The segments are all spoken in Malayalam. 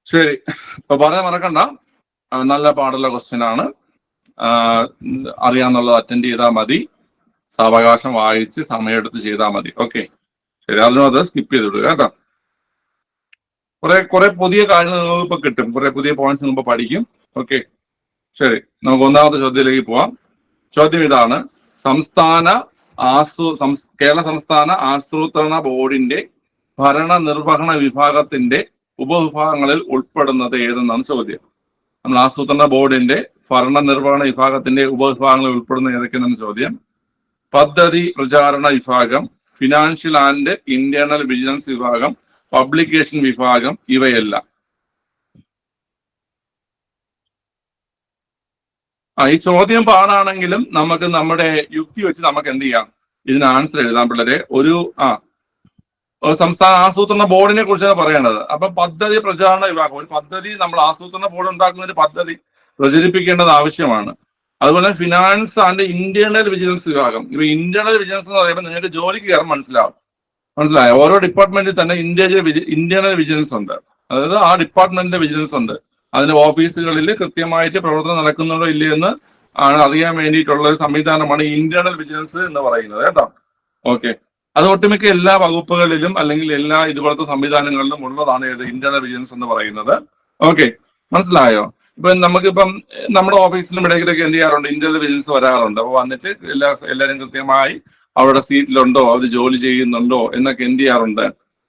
ശരി, ഇപ്പൊ പറയാൻ മറക്കണ്ട. നല്ല പാടുള്ള ക്വസ്റ്റ്യൻ ആണ്. അറിയാന്നുള്ളത് അറ്റൻഡ് ചെയ്താൽ മതി. സാവകാശം വായിച്ച് സമയമെടുത്ത് ചെയ്താൽ മതി. ഓക്കെ, ശരി. അതിനത് സ്കിപ്പ് ചെയ്ത് വിടുക കേട്ടോ. കുറെ പുതിയ കാര്യങ്ങൾ നിങ്ങൾക്ക് ഇപ്പൊ കിട്ടും. കുറെ പുതിയ പോയിന്റ്സ് നിങ്ങൾ പഠിക്കും. ഓക്കെ, ശരി. നമുക്ക് ഒന്നാമത്തെ ചോദ്യത്തിലേക്ക് പോവാം. ചോദ്യം ഇതാണ്: കേരള സംസ്ഥാന ആസൂത്രണ ബോർഡിന്റെ ഭരണ നിർവഹണ വിഭാഗത്തിന്റെ ഉപവിഭാഗങ്ങളിൽ ഉൾപ്പെടുന്നത് ഏതെന്നാണ് ചോദ്യം. നമ്മൾ ആസൂത്രണ ബോർഡിന്റെ ഭരണ നിർവഹണ വിഭാഗത്തിന്റെ ഉപവിഭാഗങ്ങളിൽ ഉൾപ്പെടുന്ന ഏതൊക്കെയാണ് ചോദ്യം. പദ്ധതി പ്രചാരണ വിഭാഗം, ഫിനാൻഷ്യൽ ആൻഡ് ഇന്റേണൽ വിജിലൻസ് വിഭാഗം, പബ്ലിക്കേഷൻ വിഭാഗം, ഇവയെല്ലാം. ഈ ചോദ്യം പാടാണെങ്കിലും നമുക്ക് നമ്മുടെ യുക്തി വെച്ച് നമുക്ക് എന്ത് ചെയ്യാം, ഇതിന് ആൻസർ എഴുതാം പിള്ളേരെ. സംസ്ഥാന ആസൂത്രണ ബോർഡിനെ കുറിച്ചാണ് പറയേണ്ടത്. അപ്പൊ പദ്ധതി പ്രചാരണ വിഭാഗം, ഒരു പദ്ധതി നമ്മൾ ആസൂത്രണ ബോർഡ് ഉണ്ടാക്കുന്ന ഒരു പദ്ധതി പ്രചരിപ്പിക്കേണ്ടത് ആവശ്യമാണ്. അതുപോലെ ഫിനാൻസ് ആൻഡ് ഇന്റേണൽ വിജിലൻസ് വിഭാഗം. ഇപ്പൊ ഇന്റേണൽ വിജിലൻസ് എന്ന് പറയുമ്പോൾ നിങ്ങൾക്ക് ജോലിക്ക് കയറാൻ മനസ്സിലായോ? ഓരോ ഡിപ്പാർട്ട്മെന്റിൽ തന്നെ ഇന്റേണൽ വിജിലൻസ് ഉണ്ട്. അതായത് ആ ഡിപ്പാർട്ട്മെന്റിന്റെ വിജിലൻസ് ഉണ്ട്. അതിന്റെ ഓഫീസുകളിൽ കൃത്യമായിട്ട് പ്രവർത്തനം നടക്കുന്നുണ്ടോ ഇല്ലയെന്ന് അറിയാൻ വേണ്ടിയിട്ടുള്ള ഒരു സംവിധാനമാണ് ഇന്റേണൽ വിജിലൻസ് എന്ന് പറയുന്നത് കേട്ടോ. ഓക്കെ, അത് ഒട്ടുമിക്ക എല്ലാ വകുപ്പുകളിലും അല്ലെങ്കിൽ എല്ലാ ഇതുപോലത്തെ സംവിധാനങ്ങളിലും ഉള്ളതാണ് ഏത് ഇന്റേണൽ വിജിലൻസ് എന്ന് പറയുന്നത്. ഓക്കെ, മനസ്സിലായോ? നമുക്കിപ്പം നമ്മുടെ ഓഫീസിലും ഇടയ്ക്കിടയ്ക്ക് എന്ത് ചെയ്യാറുണ്ട്, ഇന്റേണൽ വിജിലൻസ് വരാറുണ്ട്. അപ്പോൾ വന്നിട്ട് എല്ലാവരും കൃത്യമായി അവരുടെ സീറ്റിലുണ്ടോ, അവർ ജോലി ചെയ്യുന്നുണ്ടോ എന്നൊക്കെ എന്ത് ചെയ്യാറുണ്ട്,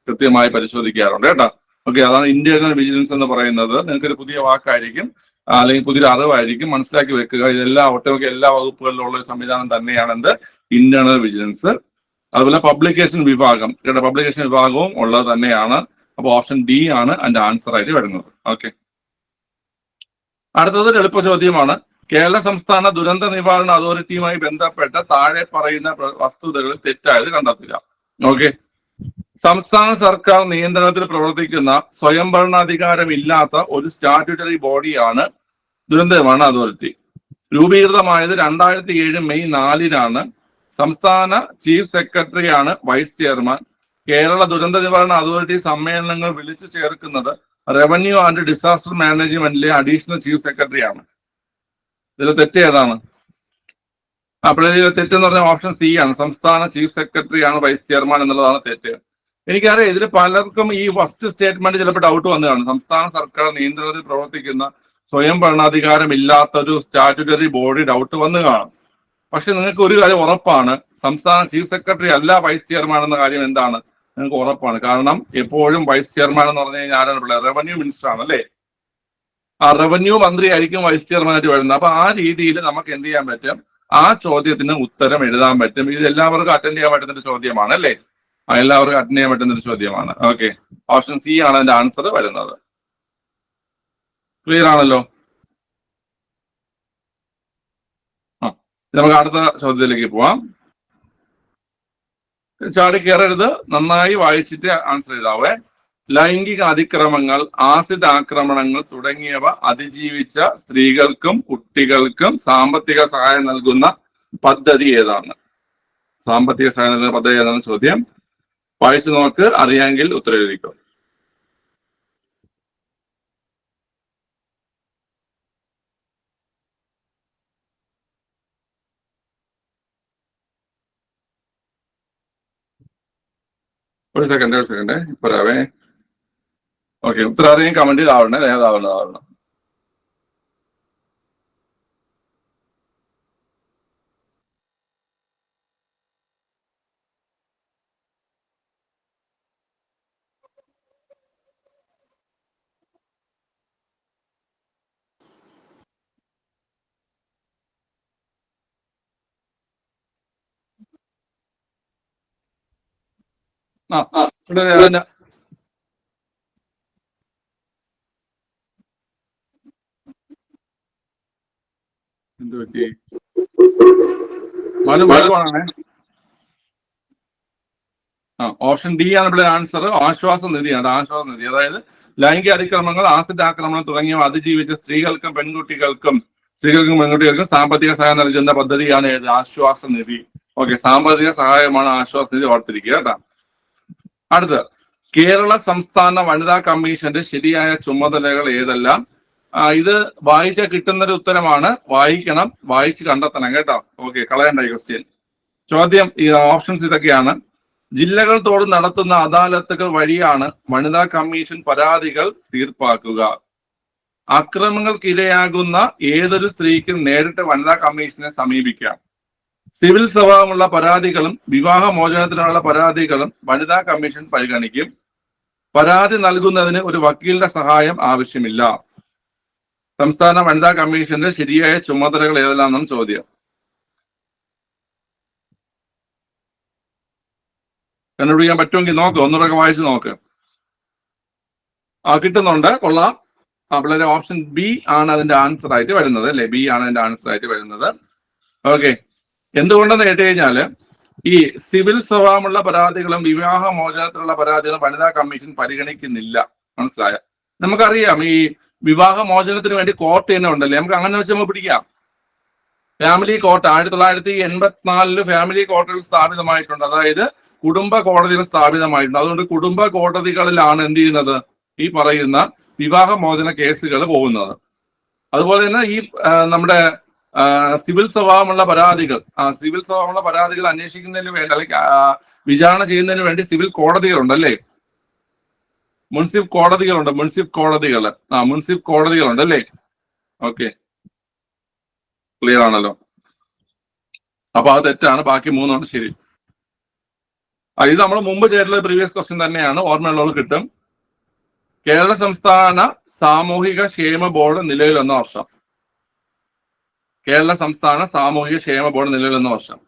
കൃത്യമായി പരിശോധിക്കാറുണ്ട് കേട്ടോ. ഓക്കെ, അതാണ് ഇന്റേണൽ വിജിലൻസ് എന്ന് പറയുന്നത്. നിങ്ങൾക്കൊരു പുതിയ വാക്കായിരിക്കും, അല്ലെങ്കിൽ പുതിയൊരു അറിവായിരിക്കും. മനസ്സിലാക്കി വെക്കുക. ഒട്ടുമിക്ക എല്ലാ വകുപ്പുകളിലുള്ള ഒരു സംവിധാനം തന്നെയാണ് എന്ത്, ഇന്റേണൽ വിജിലൻസ്. അതുപോലെ പബ്ലിക്കേഷൻ വിഭാഗം കേട്ടോ, പബ്ലിക്കേഷൻ വിഭാഗവും ഉള്ളത് തന്നെയാണ്. അപ്പൊ ഓപ്ഷൻ ഡി ആണ് അതിന്റെ ആൻസർ ആയിട്ട് വരുന്നത്. ഓക്കെ, അടുത്തത് എളുപ്പ ചോദ്യമാണ്. കേരള സംസ്ഥാന ദുരന്ത നിവാരണ അതോറിറ്റിയുമായി ബന്ധപ്പെട്ട താഴെ പറയുന്ന വസ്തുതകളിൽ തെറ്റായത് കണ്ടെത്തുക. ഓക്കെ, സംസ്ഥാന സർക്കാർ നിയന്ത്രണത്തിൽ പ്രവർത്തിക്കുന്ന സ്വയംഭരണാധികാരമില്ലാത്ത ഒരു സ്റ്റാറ്റ്യൂട്ടറി ബോഡിയാണ് ദുരന്ത നിവാരണ അതോറിറ്റി. രൂപീകൃതമായത് 2007 മെയ് 4-നാണ്. സംസ്ഥാന ചീഫ് സെക്രട്ടറിയാണ് വൈസ് ചെയർമാൻ. കേരള ദുരന്ത നിവാരണ അതോറിറ്റി സമ്മേളനങ്ങൾ വിളിച്ചു ചേർക്കുന്നത് റവന്യൂ ആൻഡ് ഡിസാസ്റ്റർ മാനേജ്മെന്റിലെ അഡീഷണൽ ചീഫ് സെക്രട്ടറിയാണ്. ഇതിൽ തെറ്റ് ഏതാണ്? അപ്പോൾ തെറ്റെന്ന് പറഞ്ഞാൽ ഓപ്ഷൻ സി ആണ്. സംസ്ഥാന ചീഫ് സെക്രട്ടറിയാണ് വൈസ് ചെയർമാൻ എന്നുള്ളതാണ് തെറ്റ്. എനിക്കറിയാം ഇതിൽ പലർക്കും ഈ ഫസ്റ്റ് സ്റ്റേറ്റ്മെന്റ് ചിലപ്പോൾ ഡൗട്ട് വന്നതാണ്. സംസ്ഥാന സർക്കാർ നിയന്ത്രണത്തിൽ പ്രവർത്തിക്കുന്ന സ്വയം ഭരണാധികാരം ഇല്ലാത്ത ഒരു സ്റ്റാറ്റ്യൂട്ടറി ബോഡി ഡൗട്ട് വന്നു കാണും. പക്ഷെ നിങ്ങൾക്ക് ഒരു കാര്യം ഉറപ്പാണ്, സംസ്ഥാന ചീഫ് സെക്രട്ടറി അല്ല വൈസ് ചെയർമാൻ എന്ന കാര്യം എന്താണ്, നിങ്ങൾക്ക് ഉറപ്പാണ്. കാരണം എപ്പോഴും വൈസ് ചെയർമാൻ എന്ന് പറഞ്ഞു കഴിഞ്ഞാൽ ആരാണ്? റവന്യൂ മിനിസ്റ്റർ ആണ് അല്ലേ? ആ റവന്യൂ മന്ത്രി ആയിരിക്കും വൈസ് ചെയർമാനായിട്ട് വരുന്നത്. അപ്പൊ ആ രീതിയിൽ നമുക്ക് എന്ത് ചെയ്യാൻ പറ്റും, ആ ചോദ്യത്തിന് ഉത്തരം എഴുതാൻ പറ്റും. ഇത് എല്ലാവർക്കും അറ്റൻഡ് ചെയ്യാൻ പറ്റുന്ന ഒരു ചോദ്യമാണ് അല്ലേ? എല്ലാവർക്കും അറ്റൻഡ് ചെയ്യാൻ പറ്റുന്ന ഒരു ചോദ്യമാണ്. ഓക്കെ, ഓപ്ഷൻ സി ആണ് അതിന്റെ ആൻസർ വരുന്നത്. ക്ലിയർ ആണല്ലോ? നമുക്ക് അടുത്ത ചോദ്യത്തിലേക്ക് പോവാം. ചാടി കയറരുത്, നന്നായി വായിച്ചിട്ട് ആൻസർ എഴുതാവേ. ലൈംഗിക അതിക്രമങ്ങൾ, ആസിഡ് ആക്രമണങ്ങൾ തുടങ്ങിയവ അതിജീവിച്ച സ്ത്രീകൾക്കും കുട്ടികൾക്കും സാമ്പത്തിക സഹായം നൽകുന്ന പദ്ധതി ഏതാണ്? സാമ്പത്തിക സഹായം നൽകുന്ന പദ്ധതി ഏതാണ് ചോദ്യം. വായിച്ചു നോക്ക്, അറിയാമെങ്കിൽ ഉത്തരം എഴുതിക്കോ. ഒരു സെക്കൻഡ് ഇപ്പൊ രാവേ. ഓക്കെ, ഉത്തരം അറിയാൻ കമന്റിൽ ആവണേ, ഏതാവണം. എന്ത് പറ്റി? ഓപ്ഷൻ ഡി ആണ് ഇവിടെ ആൻസർ. ആശ്വാസ നിധിയാണ്. ആശ്വാസ നിധി, അതായത് ലൈംഗിക അതിക്രമങ്ങൾ, ആസിഡ് ആക്രമണം തുടങ്ങിയവ അതിജീവിച്ച സ്ത്രീകൾക്കും പെൺകുട്ടികൾക്കും സാമ്പത്തിക സഹായം നൽകുന്ന പദ്ധതിയാണ് ഏത്? ആശ്വാസ നിധി. ഓക്കെ, സാമ്പത്തിക സഹായമാണ് ആശ്വാസ നിധി, ഓർത്തിരിക്കുക കേട്ടോ. അടുത്ത കേരള സംസ്ഥാന വനിതാ കമ്മീഷന്റെ ശരിയായ ചുമതലകൾ ഏതെല്ലാം? ഇത് വായിച്ച കിട്ടുന്നൊരു ഉത്തരമാണ്. വായിക്കണം, വായിച്ച് കണ്ടെത്തണം കേട്ടോ. ഓക്കെ, കളയണ്ട ഈ ക്വസ്റ്റ്യൻ. ചോദ്യം, ഈ ഓപ്ഷൻസ് ഇതൊക്കെയാണ്. ജില്ലകൾ തോറും നടത്തുന്ന അദാലത്തുകൾ വഴിയാണ് വനിതാ കമ്മീഷൻ പരാതികൾ തീർപ്പാക്കുക. അക്രമങ്ങൾക്കിരയാകുന്ന ഏതൊരു സ്ത്രീക്കും നേരിട്ട് വനിതാ കമ്മീഷനെ സമീപിക്കാം. സിവിൽ സ്വഭാവമുള്ള പരാതികളും വിവാഹമോചനത്തിനുള്ള പരാതികളും വനിതാ കമ്മീഷൻ പരിഗണിക്കും. പരാതി നൽകുന്നതിന് ഒരു വക്കീലിന്റെ സഹായം ആവശ്യമില്ല. സംസ്ഥാന വനിതാ കമ്മീഷന്റെ ശരിയായ ചുമതലകൾ ഏതെല്ലാമെന്നാണ് ചോദ്യം. കണ്ടുപിടിക്കാൻ പറ്റുമെങ്കിൽ നോക്ക്, ഒന്നുകൂടെ വായിച്ച് നോക്ക്. കിട്ടുന്നുണ്ട്, കൊള്ളാം. വളരെ ഓപ്ഷൻ ബി ആണ് അതിന്റെ ആൻസർ ആയിട്ട് വരുന്നത്, അല്ലെ? ബി ആണ് അതിന്റെ ആൻസർ ആയിട്ട് വരുന്നത്. ഓക്കെ, എന്തുകൊണ്ടെന്ന് കേട്ട് കഴിഞ്ഞാല് ഈ സിവിൽ സ്വഭാവമുള്ള പരാതികളും വിവാഹമോചനത്തിലുള്ള പരാതികളും വനിതാ കമ്മീഷൻ പരിഗണിക്കുന്നില്ല. മനസ്സിലായ? നമുക്കറിയാം ഈ വിവാഹമോചനത്തിന് വേണ്ടി കോർട്ട് തന്നെ ഉണ്ടല്ലേ, നമുക്ക് അങ്ങനെ വെച്ച് നമുക്ക് പിടിക്കാം. ഫാമിലി കോർട്ട് 1984 ഫാമിലി കോർട്ടുകൾ സ്ഥാപിതമായിട്ടുണ്ട്. അതായത് കുടുംബ കോടതികൾ സ്ഥാപിതമായിട്ടുണ്ട്. അതുകൊണ്ട് കുടുംബ കോടതികളിലാണ് എന്ത് ചെയ്യുന്നത്, ഈ പറയുന്ന വിവാഹമോചന കേസുകൾ പോകുന്നത്. അതുപോലെ തന്നെ ഈ നമ്മുടെ സിവിൽ സ്വഭാവമുള്ള പരാതികൾ അന്വേഷിക്കുന്നതിന് വേണ്ടി, അല്ലെങ്കിൽ വിചാരണ ചെയ്യുന്നതിന് വേണ്ടി സിവിൽ കോടതികളുണ്ട്, അല്ലേ? മുൻസിഫ് കോടതികളുണ്ട്, അല്ലേ? ഓക്കെ, ക്ലിയർ ആണല്ലോ. അപ്പൊ അത് തെറ്റാണ്, ബാക്കി മൂന്നാണ് ശരി. ഇത് നമ്മൾ മുമ്പ് ചെയ്തിട്ടുള്ള പ്രീവിയസ് ക്വസ്റ്റ്യൻ തന്നെയാണ്, ഓർമ്മയുള്ളവർ കിട്ടും. കേരള സംസ്ഥാന സാമൂഹിക ക്ഷേമ ബോർഡ് നിലവിൽ വന്ന വർഷം. കേരള സംസ്ഥാന സാമൂഹിക ക്ഷേമ ബോർഡ് നിലവിൽ വന്ന വർഷം.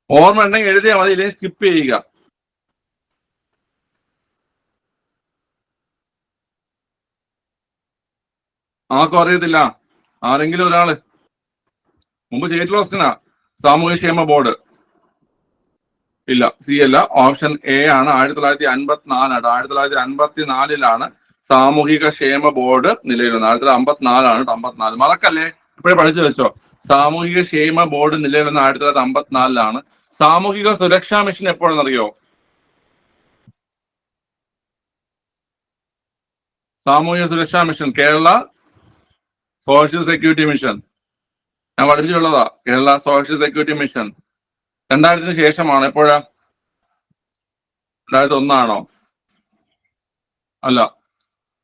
ഓർമ്മ ഉണ്ടെങ്കിൽ എഴുതിയാൽ മതി, ഇല്ലെങ്കിൽ സ്കിപ്പ് ചെയ്യുക. ആർക്കും അറിയത്തില്ല? ആരെങ്കിലും ഒരാള് മുമ്പ് ചെയ്തിട്ടുള്ള ക്വസ്റ്റ്യനാ. സാമൂഹ്യ ക്ഷേമ ബോർഡ് ഇല്ല, സി അല്ല, ഓപ്ഷൻ എ ആണ്. 1954 1954 സാമൂഹിക ക്ഷേമ ബോർഡ് നിലവിൽ വന്നത്. 1954 54. മറക്കല്ലേ, ഇപ്പോഴേ പഠിച്ചു വെച്ചോ. സാമൂഹിക ക്ഷേമ ബോർഡ് നിലവിൽ വന്ന 1954. സാമൂഹിക സുരക്ഷാ മിഷൻ എപ്പോഴെന്നറിയോ? സാമൂഹിക സുരക്ഷാ mission, Kerala social security mission, ഞാൻ പഠിപ്പിച്ചിട്ടുള്ളതാ. കേരള സോഷ്യൽ സെക്യൂരിറ്റി മിഷൻ 2000 ശേഷമാണ്. എപ്പോഴാ? 2001 ആണോ? അല്ല,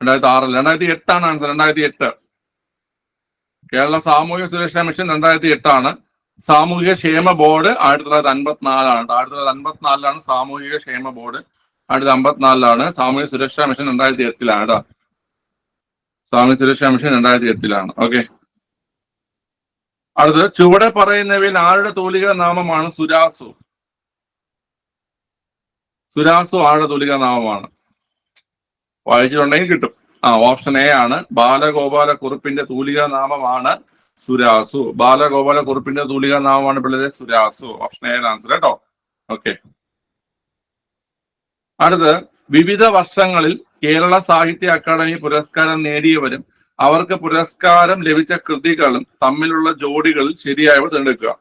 2006. 2008 ആൻസർ. 2008 കേരള സാമൂഹിക സുരക്ഷാ മിഷൻ 2008. സാമൂഹിക ക്ഷേമ ബോർഡ് 1954. 1954 സാമൂഹിക ക്ഷേമ ബോർഡ്. 1954. സാമൂഹിക സുരക്ഷാ മിഷൻ 2008. സാമൂഹിക സുരക്ഷാ മിഷൻ 2008. ഓക്കെ, അടുത്ത്, ചുവടെ പറയുന്നവയിൽ ആരുടെ തൂലിക നാമമാണ് സുരാസു? സുരാസു ആരുടെ തൂലിക നാമമാണ്? വായിച്ചിട്ടുണ്ടെങ്കിൽ കിട്ടും. ഓപ്ഷൻ എ ആണ്. ബാലഗോപാലക്കുറുപ്പിന്റെ തൂലിക നാമമാണ് സുരാസു. ബാലഗോപാലക്കുറുപ്പിന്റെ തൂലിക നാമമാണ് പിള്ളേരെ സുരാസു. ഓപ്ഷൻ എ ആൻസർ കേട്ടോ. ഓക്കെ, അടുത്ത്, വിവിധ വർഷങ്ങളിൽ കേരള സാഹിത്യ അക്കാദമി പുരസ്കാരം നേടിയവരും അവർക്ക് പുരസ്കാരം ലഭിച്ച കൃതികളും തമ്മിലുള്ള ജോഡികളിൽ ശരിയായവ തിരഞ്ഞെടുക്കുക.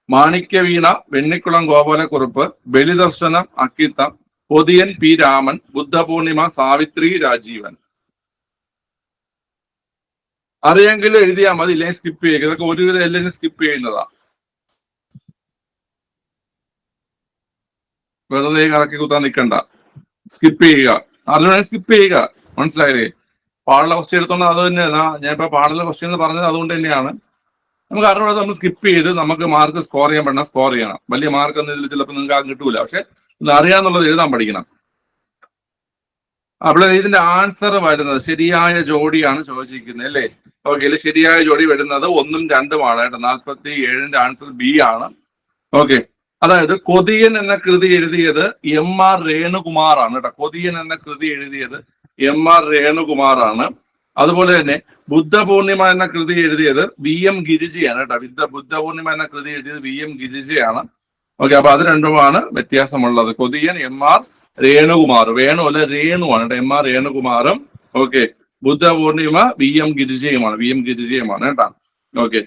മാണിക്യവീണ വെണ്ണിക്കുളം ഗോപാലക്കുറുപ്പ്, ബലിദർശനം അക്കിത്തം, പൊതിയൻ പി രാമൻ, ബുദ്ധപൂർണിമ സാവിത്രി രാജീവൻ. അറിയെങ്കിലും എഴുതിയാൽ മതി, ഇല്ലെങ്കിൽ സ്കിപ്പ് ചെയ്യുക. ഇതൊക്കെ ഒരുവിധം എല്ലാവരും സ്കിപ്പ് ചെയ്യുന്നതാ. വെറുതെ കറക്കി കുത്താൻ നിൽക്കണ്ട, സ്കിപ്പ് ചെയ്യുക. അറിയണമെങ്കിൽ സ്കിപ്പ് ചെയ്യുക. മനസ്സിലായില്ലേ? പാടുള്ള ക്വസ്റ്റ്യൻ എടുത്തോണ്ട് അത് തന്നെ ഞാൻ ഇപ്പൊ പാടുള്ള ക്വസ്റ്റ്യൻ എന്ന് പറഞ്ഞത് അതുകൊണ്ട് തന്നെയാണ്. നമുക്ക് അറിവുള്ളത് നമ്മൾ സ്കിപ്പ് ചെയ്ത് നമുക്ക് മാർക്ക് സ്കോർ ചെയ്യാൻ പറ്റണം, സ്കോർ ചെയ്യണം. വലിയ മാർക്ക് ഒന്നും ഇതിൽ ചിലപ്പോൾ നിങ്ങൾക്ക് ആരും കിട്ടൂല, പക്ഷെ അറിയാന്നുള്ളത് എഴുതാൻ പഠിക്കണം. അപ്പോൾ ഇതിന്റെ ആൻസർ വരുന്നത് ശരിയായ ജോഡിയാണ് ചോദിച്ചിരിക്കുന്നത്, അല്ലേ? ഓക്കെ, ഇതിൽ ശരിയായ ജോഡി വരുന്നത് 1ഉം 2ഉമാണ് കേട്ടോ. 47 ആൻസർ ബി ആണ്. ഓക്കെ, അതായത് കൊതിയൻ എന്ന കൃതി എഴുതിയത് M.R. രേണുകുമാറാണ് കേട്ടോ. കൊതിയൻ എന്ന കൃതി എഴുതിയത് M.R. രേണുകുമാറാണ്. അതുപോലെ തന്നെ ബുദ്ധപൂർണിമ എന്ന കൃതി എഴുതിയത് VM ഗിരിജയാണ് കേട്ടോ. ബുദ്ധപൂർണിമ എന്ന കൃതി എഴുതിയത് VM ഗിരിജയാണ്. ഓക്കെ, അപ്പൊ അത് രണ്ടുമാണ് വ്യത്യാസമുള്ളത്. കൊതിയൻ M.R. രേണുകുമാർ, വേണു അല്ല രേണുവാണ് കേട്ടോ. M.R. രേണുകുമാറും ഓക്കെ, ബുദ്ധപൂർണിമ VM ഗിരിജയുമാണ് കേട്ടോ. ഓക്കെ,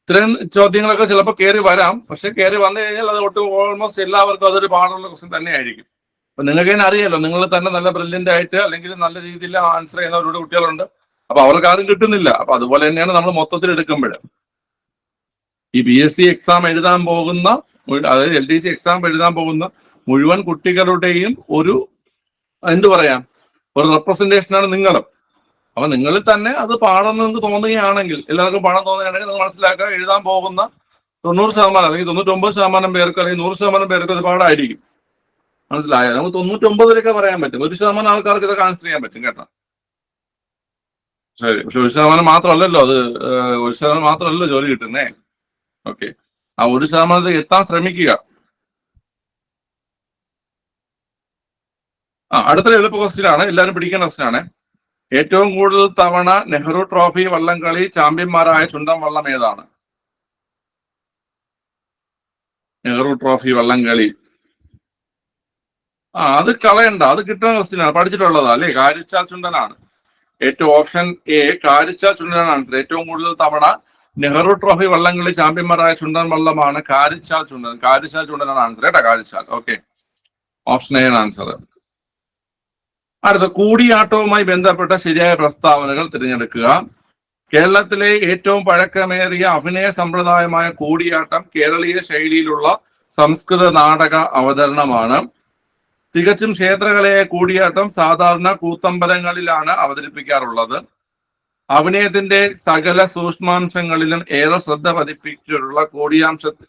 ഇത്രയും ചോദ്യങ്ങളൊക്കെ ചിലപ്പോൾ കയറി വരാം, പക്ഷെ കയറി വന്നു കഴിഞ്ഞാൽ അത് ഒട്ടും ഓൾമോസ്റ്റ് എല്ലാവർക്കും അതൊരു പാടുള്ള ക്വസ്റ്റ്യൻ തന്നെ ആയിരിക്കും. അപ്പൊ നിങ്ങൾക്ക് തന്നെ അറിയാലോ, നിങ്ങൾ തന്നെ നല്ല ബ്രില്യന്റ് ആയിട്ട് അല്ലെങ്കിൽ നല്ല രീതിയിൽ ആൻസർ ചെയ്യുന്നവരുടെ കുട്ടികളുണ്ട്. അപ്പൊ അവർക്ക് ആരും കിട്ടുന്നില്ല. അപ്പൊ അതുപോലെ തന്നെയാണ് നമ്മൾ മൊത്തത്തിൽ എടുക്കുമ്പോൾ ഈ PSC എക്സാം എഴുതാൻ പോകുന്ന, അതായത് LDC എക്സാം എഴുതാൻ പോകുന്ന മുഴുവൻ കുട്ടികളുടെയും ഒരു എന്ത് പറയാം, ഒരു റെപ്രസെന്റേഷനാണ് നിങ്ങളും. അപ്പൊ നിങ്ങളിൽ തന്നെ അത് പാടെന്ന് നിങ്ങൾക്ക് തോന്നുകയാണെങ്കിൽ, എല്ലാവർക്കും പാഠം തോന്നുകയാണെങ്കിൽ നിങ്ങൾ മനസ്സിലാക്കുക, എഴുതാൻ പോകുന്ന 90% അല്ലെങ്കിൽ 99% പേർക്ക് അല്ലെങ്കിൽ 100% പേർക്ക് അത് പാടായിരിക്കും. മനസ്സിലായോ? നമുക്ക് 99 പറയാൻ പറ്റും, 1% ആൾക്കാർക്ക് ഇതൊക്കെ ആൻസർ ചെയ്യാൻ പറ്റും കേട്ടോ. ശരി, പക്ഷെ 1% മാത്രമല്ലല്ലോ അത്, 1% മാത്രമല്ലല്ലോ ജോലി കിട്ടുന്നേ. ഓക്കെ, ആ 1% എത്താൻ ശ്രമിക്കുക. അടുത്തൊരു എളുപ്പ ക്വസ്റ്റ്യൻ ആണ്, എല്ലാവരും പിടിക്കേണ്ട ക്വസ്റ്റ്യൻ ആണ്. ഏറ്റവും കൂടുതൽ തവണ നെഹ്റു ട്രോഫി വള്ളംകളി ചാമ്പ്യന്മാരായ ചുണ്ടൻ വള്ളം ഏതാണ്? നെഹ്റു ട്രോഫി വള്ളംകളി. അത് കളയണ്ട, അത് കിട്ടുന്ന ക്വസ്റ്റ്യൻ ആണ്, പഠിച്ചിട്ടുള്ളതാ അല്ലേ? കാരിച്ചാൽ ചുണ്ടനാണ് ഏറ്റവും, ഓപ്ഷൻ എ കാരിച്ചാൽ ചുണ്ടനാണ് ആൻസർ. ഏറ്റവും കൂടുതൽ തവണ നെഹ്റു ട്രോഫി വള്ളംകളി ചാമ്പ്യന്മാരായ ചുണ്ടൻ വള്ളമാണ് കാരിച്ചാൽ ചുണ്ടൻ. കാരിച്ചാൽ ചുണ്ടനാണ് ആൻസർ കേട്ടോ, കാരിച്ചാൽ. ഓക്കെ, ഓപ്ഷൻ എ ആണ് ആൻസർ. അടുത്ത, കൂടിയാട്ടവുമായി ബന്ധപ്പെട്ട ശരിയായ പ്രസ്താവനകൾ തിരഞ്ഞെടുക്കുക. കേരളത്തിലെ ഏറ്റവും പഴക്കമേറിയ അഭിനയ സമ്പ്രദായമായ കൂടിയാട്ടം കേരളീയ ശൈലിയിലുള്ള സംസ്കൃത നാടക അവതരണമാണ്. തികച്ചും ക്ഷേത്രകലയായ കൂടിയാട്ടം സാധാരണ കൂത്തമ്പലങ്ങളിലാണ് അവതരിപ്പിക്കാറുള്ളത്. അഭിനയത്തിന്റെ സകല സൂക്ഷ്മാംശങ്ങളിലും ഏറെ ശ്രദ്ധ പതിപ്പിച്ചിട്ടുള്ള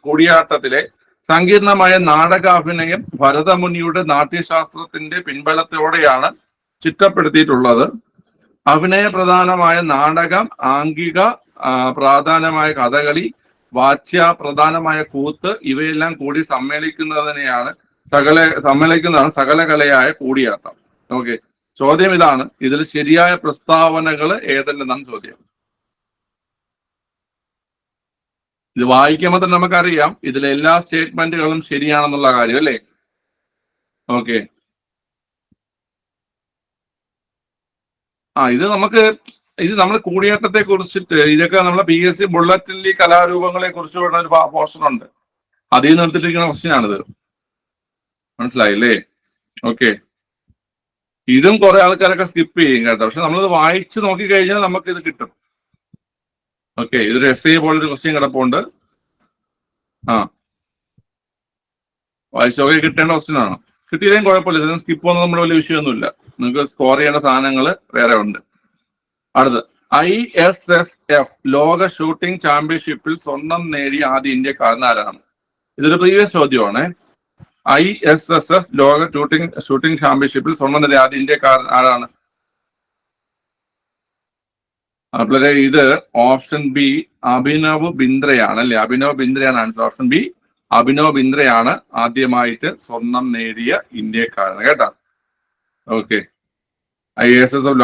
കൂടിയാട്ടത്തിലെ സങ്കീർണമായ നാടകാഭിനയം ഭരതമുനിയുടെ നാട്യശാസ്ത്രത്തിന്റെ പിൻബലത്തോടെയാണ് ചിട്ടപ്പെടുത്തിയിട്ടുള്ളത്. അഭിനയ പ്രധാനമായ നാടകം, ആംഗിക പ്രാധാനമായ കഥകളി, വാച്യ പ്രധാനമായ കൂത്ത് ഇവയെല്ലാം കൂടി സമ്മേളിക്കുന്നതാണ് സകലകലയായ കൂടിയാട്ടം. ഓക്കെ, ചോദ്യം ഇതാണ്, ഇതിൽ ശരിയായ പ്രസ്താവനകൾ ഏതെല്ലെന്നാണ് ചോദ്യം. ഇത് വായിക്കുമ്പോൾ തന്നെ നമുക്കറിയാം ഇതിലെ എല്ലാ സ്റ്റേറ്റ്മെന്റുകളും ശരിയാണെന്നുള്ള കാര്യം അല്ലേ? ഓക്കെ, ഇത് നമ്മൾ കൂടിയാട്ടത്തെ കുറിച്ചിട്ട് ഇതൊക്കെ നമ്മളെ PSC ബുള്ളറ്റിൽ കലാരൂപങ്ങളെ കുറിച്ച് പറഞ്ഞ ഒരു പോർഷൻ ഉണ്ട്, അതിൽ നിന്ന് എടുത്തിട്ടിരിക്കുന്ന ക്വസ്റ്റ്യൻ ആണിത്. മനസ്സിലായില്ലേ? ഓക്കെ, ഇതും കുറെ ആൾക്കാരൊക്കെ സ്കിപ്പ് ചെയ്യും കേട്ടോ, പക്ഷെ നമ്മളിത് വായിച്ചു നോക്കിക്കഴിഞ്ഞാൽ നമുക്ക് ഇത് കിട്ടും. ഓക്കെ, ഇതൊരു essay പോലൊരു ക്വസ്റ്റ്യൻ കിടപ്പുണ്ട്. വായിച്ചു നോക്കി കിട്ടേണ്ട ക്വസ്റ്റ്യൻ ആണ്. കിട്ടിയില്ലെങ്കിൽ കുഴപ്പമില്ല, ഇതിന് സ്കിപ്പ് പോകുന്നത് നമ്മുടെ വലിയ വിഷയമൊന്നുമില്ല. നിങ്ങൾക്ക് സ്കോർ ചെയ്യേണ്ട സാധനങ്ങൾ വേറെ ഉണ്ട്. അടുത്ത്, ISSF ലോക ഷൂട്ടിംഗ് ചാമ്പ്യൻഷിപ്പിൽ സ്വർണം നേടിയ ആദ്യ ഇന്ത്യക്കാരൻ ആരാണ്? ഇതൊരു പ്രീവിയസ് ചോദ്യമാണ്. ISSF ലോക ഷൂട്ടിംഗ് ചാമ്പ്യൻഷിപ്പിൽ സ്വർണം നേടിയ ആദ്യ ഇന്ത്യക്കാരൻ ആരാണ്? അപ്പോൾ ഇത് ഓപ്ഷൻ ബി അഭിനവ് ബിന്ദ്രയാണ് അല്ലെ? അഭിനവ് ബിന്ദ്രയാണ് ആൻസർ. ഓപ്ഷൻ ബി അഭിനവ് ബിന്ദ്രയാണ് ആദ്യമായിട്ട് സ്വർണം നേടിയ ഇന്ത്യക്കാരൻ കേട്ടോ. ഓക്കെ, ISSF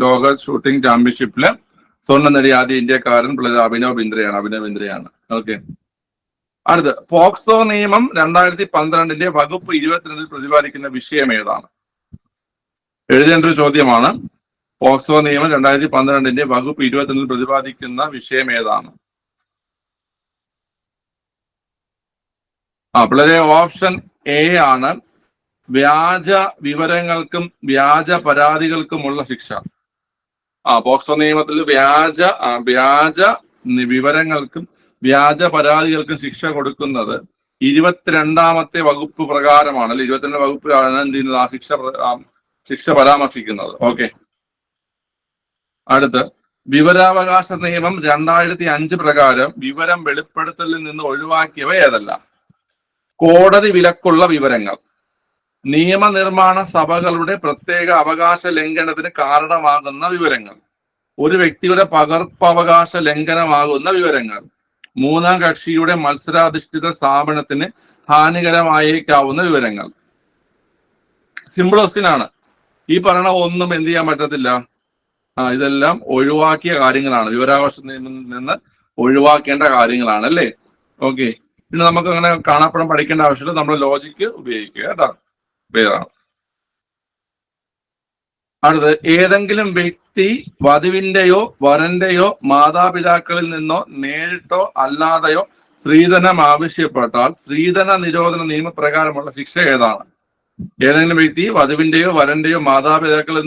ലോക ഷൂട്ടിംഗ് ചാമ്പ്യൻഷിപ്പില് സ്വർണം നേടിയ ആദ്യ ഇന്ത്യക്കാരൻ അഭിനവ് ബിന്ദ്രയാണ്. ഓക്കെ, അടുത്ത്, പോക്സോ നിയമം 2012 വകുപ്പ് 22 പ്രതിപാദിക്കുന്ന വിഷയം ഏതാണ്? എഴുതേണ്ട ഒരു ചോദ്യമാണ്. പോക്സോ നിയമം 2012 വകുപ്പ് 22 പ്രതിപാദിക്കുന്ന വിഷയം ഏതാണ്? വളരെ ഓപ്ഷൻ എ ആണ്, വ്യാജ വിവരങ്ങൾക്കും വ്യാജ പരാതികൾക്കുമുള്ള ശിക്ഷ. പോക്സോ നിയമത്തിൽ വ്യാജ വിവരങ്ങൾക്കും വ്യാജ പരാതികൾക്കും ശിക്ഷ കൊടുക്കുന്നത് 22ാമത്തെ വകുപ്പ് പ്രകാരമാണ് അല്ലെ? 22 വകുപ്പിലാണ് എന്ത് ചെയ്യുന്നത്? ആ ശിക്ഷ പരാമർശിക്കുന്നത്. ഓക്കെ, അടുത്ത്, വിവരാവകാശ നിയമം 2005 പ്രകാരം വിവരം വെളിപ്പെടുത്തലിൽ നിന്ന് ഒഴിവാക്കിയവ ഏതല്ല? കോടതി വിലക്കുള്ള വിവരങ്ങൾ, നിയമനിർമ്മാണ സഭകളുടെ പ്രത്യേക അവകാശ ലംഘനത്തിന് കാരണമാകുന്ന വിവരങ്ങൾ, ഒരു വ്യക്തിയുടെ പകർപ്പവകാശ ലംഘനമാകുന്ന വിവരങ്ങൾ, മൂന്നാം കക്ഷിയുടെ മത്സരാധിഷ്ഠിത സ്ഥാപനത്തിന് ഹാനികരമായേക്കാവുന്ന വിവരങ്ങൾ. സിമ്പിൾ ക്വസ്റ്റ്യൻ ആണ്. ഈ പറയണ ഒന്നും എന്ത് ചെയ്യാൻ പറ്റത്തില്ല, ഇതെല്ലാം ഒഴിവാക്കിയ കാര്യങ്ങളാണ്, വിവരാവകാശത്തിൽ നിന്ന് ഒഴിവാക്കേണ്ട കാര്യങ്ങളാണ് അല്ലേ? ഓക്കെ, പിന്നെ നമുക്ക് അങ്ങനെ കാണാപ്പുറം പഠിക്കേണ്ട ആവശ്യമില്ല, നമ്മുടെ ലോജിക്ക് ഉപയോഗിക്കുക കേട്ടോ. ക്ലിയറാണ്. അടുത്ത്, ഏതെങ്കിലും വ്യക്തി വധുവിന്റെയോ വരന്റെയോ മാതാപിതാക്കളിൽ നിന്നോ നേരിട്ടോ അല്ലാതെയോ സ്ത്രീധനം ആവശ്യപ്പെട്ടാൽ സ്ത്രീധന നിരോധന നിയമപ്രകാരമുള്ള ശിക്ഷ ഏതാണ്? ഏതെങ്കിലും വ്യക്തി വധുവിന്റെയോ വരന്റെയോ മാതാപിതാക്കളിൽ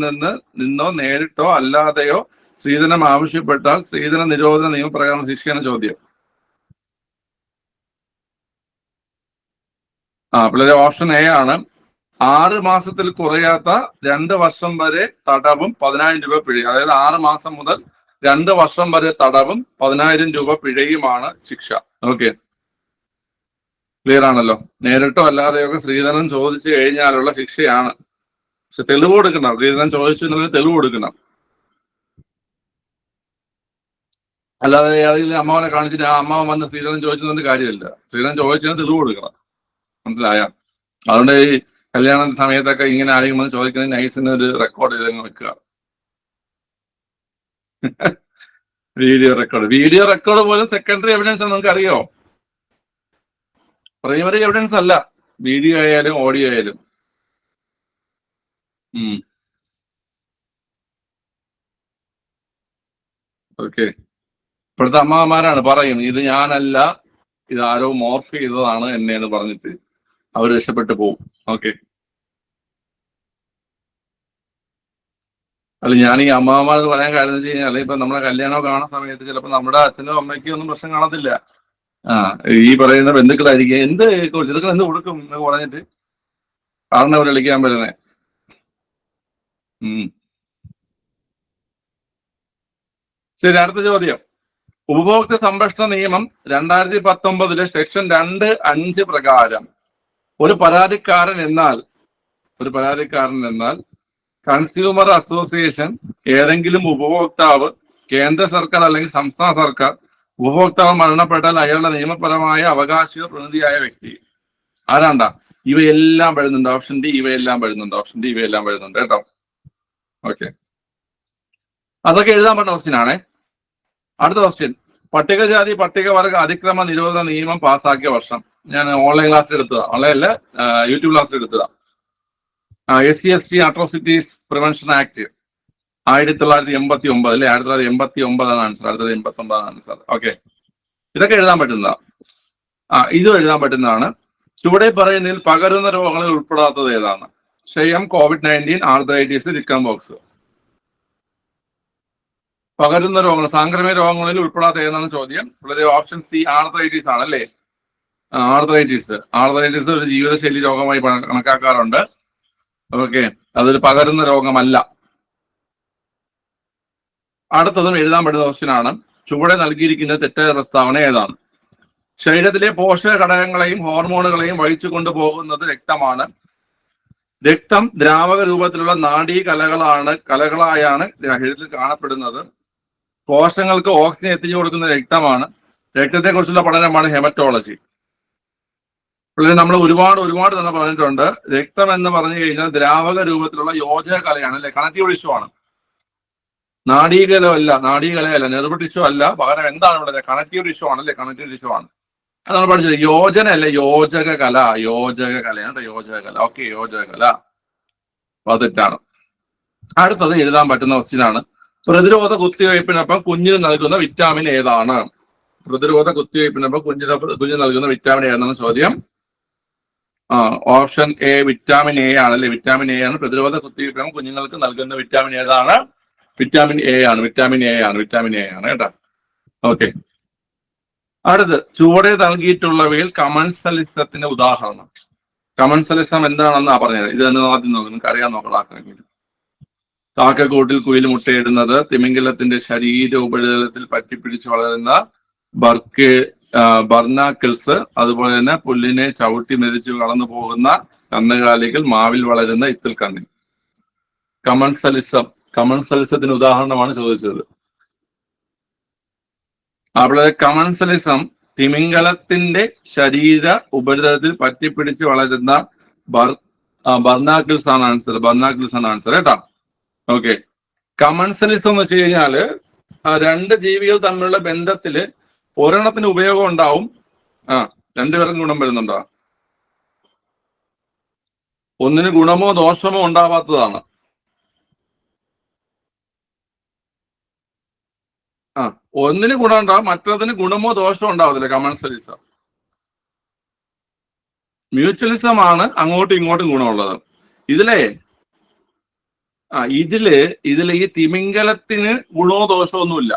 നിന്നോ നേരിട്ടോ അല്ലാതെയോ സ്ത്രീധനം ആവശ്യപ്പെട്ടാൽ സ്ത്രീധന നിരോധന നിയമപ്രകാരം ശിക്ഷയാണ് ചോദ്യം. പിള്ളേരെ ഓപ്ഷൻ എ ആണ് 6 മാസത്തിൽ കുറയാത്ത 2 വർഷം വരെ തടവും 10,000 രൂപ പിഴയും. അതായത് 6 മാസം മുതൽ 2 വർഷം വരെ തടവും 10,000 രൂപ പിഴയുമാണ് ശിക്ഷ. ഓക്കെ, ക്ലിയർ ആണല്ലോ. നേരിട്ടോ അല്ലാതെയൊക്കെ സ്ത്രീധനം ചോദിച്ചു കഴിഞ്ഞാലുള്ള ശിക്ഷയാണ്. പക്ഷെ തെളിവ് കൊടുക്കണം. സ്ത്രീധനം ചോദിച്ചു എന്നുള്ളത് തെളിവ് കൊടുക്കണം. അല്ലാതെ ഏതെങ്കിലും അമ്മാവനെ കാണിച്ചിട്ട് ആ അമ്മാവൻ വന്ന് സ്ത്രീധനം ചോദിച്ചതിന്റെ കാര്യമില്ല. സ്ത്രീധനം ചോദിച്ചതിന് തെളിവ് കൊടുക്കണം. മനസ്സിലായ? അതുകൊണ്ട് ഈ കല്യാണ സമയത്തൊക്കെ ഇങ്ങനെ ആരെങ്കിലും വന്ന് ചോദിക്കുന്നത് നൈസിന് ഒരു റെക്കോർഡ് ചെയ്ത് വെക്കുക. വീഡിയോ റെക്കോർഡ് പോലും സെക്കൻഡറി എവിഡൻസ് നിങ്ങൾക്ക് അറിയോ? പ്രൈമറി എവിഡൻസ് അല്ല, വീഡിയോ ആയാലും ഓഡിയോ ആയാലും. ഓക്കെ, ഇപ്പോഴത്തെ അമ്മമാരാണ് പറയും ഇത് ഞാനല്ല, ഇത് ആരോ മോർഫ് ചെയ്തതാണ് എന്നെ എന്ന് പറഞ്ഞിട്ട് അവർ രക്ഷപ്പെട്ടു പോകും. ഓക്കെ, അല്ല ഞാൻ ഈ അമ്മാവന്മാരെന്ന് പറയാൻ കാര്യം എന്ന് വെച്ച് കഴിഞ്ഞാൽ ഇപ്പൊ നമ്മുടെ കല്യാണം കാണുന്ന സമയത്ത് ചിലപ്പോൾ നമ്മുടെ അച്ഛനും അമ്മയ്ക്കും ഒന്നും പ്രശ്നം കാണത്തില്ല. ഈ പറയുന്ന ബന്ധുക്കളായിരിക്കും എന്ത് ചെറുക്കൾ എന്ത് കൊടുക്കും എന്ന് പറഞ്ഞിട്ട് കാരണം അവർ വിളിക്കാൻ വരുന്നേ. ശരി, അടുത്ത ചോദ്യം. ഉപഭോക്തൃ സംരക്ഷണ നിയമം 2019 സെക്ഷൻ 2(5) പ്രകാരം ഒരു പരാതിക്കാരൻ എന്നാൽ കൺസ്യൂമർ അസോസിയേഷൻ, ഏതെങ്കിലും ഉപഭോക്താവ്, കേന്ദ്ര സർക്കാർ അല്ലെങ്കിൽ സംസ്ഥാന സർക്കാർ, ഉപഭോക്താവ് മരണപ്പെട്ടാൽ അയാളുടെ നിയമപരമായ അവകാശിയോ പ്രതിനിധിയായ വ്യക്തി. ആരാണ്ട? ഇവയെല്ലാം വരുന്നുണ്ട്. ഓപ്ഷൻ ഡി ഇവയെല്ലാം വരുന്നുണ്ട് കേട്ടോ. ഓക്കെ, അതൊക്കെ എഴുതാൻ പറ്റുന്ന ക്വസ്റ്റ്യൻ ആണേ. അടുത്ത ക്വസ്റ്റ്യൻ. പട്ടികജാതി പട്ടികവർഗ അതിക്രമ നിരോധന നിയമം പാസ്സാക്കിയ വർഷം. ഞാൻ ഓൺലൈൻ ക്ലാസ്സിൽ എടുത്തതാ, ഓൺലൈൻ അല്ല യൂട്യൂബ് ക്ലാസ്സിൽ എടുത്തതാ. SC/ST അട്രോസിറ്റീസ് പ്രിവെൻഷൻ ആക്ട് 1989 അല്ലെ? 1989 ആൻസർ. 1989 ആൻസർ. ഓക്കെ, ഇതൊക്കെ എഴുതാൻ പറ്റുന്നതാ. ഇതും എഴുതാൻ പറ്റുന്നതാണ്. ചുവടെ പറയുന്നതിൽ പകരുന്ന രോഗങ്ങളിൽ ഉൾപ്പെടാത്തത് ഏതാണ്? ക്ഷയം, COVID-19, ആർത്രൈറ്റിസ്, ചിക്കൻ ബോക്സ്. പകരുന്ന രോഗങ്ങൾ, സാംക്രമിക രോഗങ്ങളിൽ ഉൾപ്പെടാത്ത ഏതാണ് ചോദ്യം. വളരെ ഓപ്ഷൻ സി ആർത്രൈറ്റിസ് ആണ് അല്ലേ? ആർത്രൈറ്റിസ് ഒരു ജീവിതശൈലി രോഗമായി കണക്കാക്കാറുണ്ട്. ഓക്കെ, അതൊരു പകരുന്ന രോഗമല്ല. അടുത്തതും എഴുതാൻ പറ്റുന്ന ക്വസ്റ്റ്യൻ ആണ്. ചുവടെ നൽകിയിരിക്കുന്ന തെറ്റായ പ്രസ്താവന ഏതാണ്? ശരീരത്തിലെ പോഷക ഘടകങ്ങളെയും ഹോർമോണുകളെയും വഹിച്ചു കൊണ്ടുപോകുന്നത് രക്തമാണ്. രക്തം ദ്രാവക രൂപത്തിലുള്ള നാഡീ കലകളായാണ് ശരീരത്തിൽ കാണപ്പെടുന്നത്. കോശങ്ങൾക്ക് ഓക്സിജൻ എത്തിച്ചു കൊടുക്കുന്ന രക്തമാണ്. രക്തത്തെക്കുറിച്ചുള്ള പഠനമാണ് ഹെമറ്റോളജി. നമ്മൾ ഒരുപാട് തന്നെ പറഞ്ഞിട്ടുണ്ട്. രക്തം എന്ന് പറഞ്ഞു കഴിഞ്ഞാൽ ദ്രാവക രൂപത്തിലുള്ള യോജക കലയാണ് അല്ലെ? കണക്റ്റീവ് ടിഷ്യൂ ആണ്. നാഡീകലയല്ല, നെർവ് ടിഷ്യൂ അല്ല. പകരം എന്താണ് ഇവിടെ? കണക്റ്റീവ് ടിഷ്യൂ ആണ് അല്ലെ? കണക്റ്റീവ് ടിഷ്യൂ ആണ്. അത് നമ്മൾ പഠിച്ചത്. യോജന അല്ല, യോജക കലയാണ്. യോജക കല. ഓക്കെ, യോജക കല. അത് തെറ്റാണ്. അടുത്തത് എഴുതാൻ പറ്റുന്ന ക്വസ്റ്റ്യൻ ആണ്. പ്രതിരോധ കുത്തിവയ്പ്പിനൊപ്പം കുഞ്ഞിന് നൽകുന്ന വിറ്റാമിൻ ഏതാണ്? പ്രതിരോധ കുത്തിവയ്പ്പിനൊപ്പം കുഞ്ഞിന് നൽകുന്ന വിറ്റാമിൻ ഏതാണ് ചോദ്യം. ഓപ്ഷൻ എ വിറ്റാമിൻ എ ആണല്ലേ? വിറ്റാമിൻ എ ആണ്. പ്രതിരോധ കുത്തിവയ്പ്പിനൊപ്പം കുഞ്ഞുങ്ങൾക്ക് നൽകുന്ന വിറ്റാമിൻ ഏതാണ്? വിറ്റാമിൻ എ ആണ് കേട്ടോ. ഓക്കെ, അടുത്ത് ചുവടെ നൽകിയിട്ടുള്ളവയിൽ കമൻസലിസത്തിന് ഉദാഹരണം. കമൻസലിസം എന്താണെന്നാ പറഞ്ഞത്. ഇതെന്ന് ആദ്യം നോക്കും, നിങ്ങൾക്ക് അറിയാൻ നോക്കണം. കാക്കക്കൂട്ടിൽ കുയിൽ മുട്ടയിടുന്നത്, തിമിംഗലത്തിന്റെ ശരീര ഉപരിതലത്തിൽ പറ്റിപ്പിടിച്ച് വളരുന്ന ബർനാക്കിൾസ്, അതുപോലെ തന്നെ പുല്ലിനെ ചവിട്ടി മെതിച്ച് കടന്നു പോകുന്ന കന്നുകാലികൾ, മാവിൽ വളരുന്ന ഇത്തിൽ കണ്ണി. കമൻസലിസത്തിന് ഉദാഹരണമാണ് ചോദിച്ചത്. അവിടെ കമൻസലിസം തിമിംഗലത്തിന്റെ ശരീര ഉപരിതലത്തിൽ പറ്റിപ്പിടിച്ച് വളരുന്ന ബർനാക്കിൾസ് ആണ് ആൻസർ കേട്ടോ. ഓക്കെ, കമൻസലിസം എന്ന് വെച്ച് കഴിഞ്ഞാല് രണ്ട് ജീവികൾ തമ്മിലുള്ള ബന്ധത്തില് ഒരെണ്ണത്തിന് ഉപയോഗം ഉണ്ടാവും, രണ്ടുപേർക്കും ഗുണം വരുന്നുണ്ടോ? ഒന്നിന് ഗുണമോ ദോഷമോ ഉണ്ടാവാത്തതാണ്. ഒന്നിന് ഗുണം ഉണ്ടാവും, മറ്റൊന്നിന് ഗുണമോ ദോഷമോ ഉണ്ടാവത്തില്ല കമൻസലിസം. മ്യൂച്വലിസം ആണ് അങ്ങോട്ടും ഇങ്ങോട്ടും ഗുണമുള്ളത്. ഇതിലെ ഇതില് ഈ തിമിംഗലത്തിന് ഗുണമോ ദോഷമോ ഒന്നുമില്ല.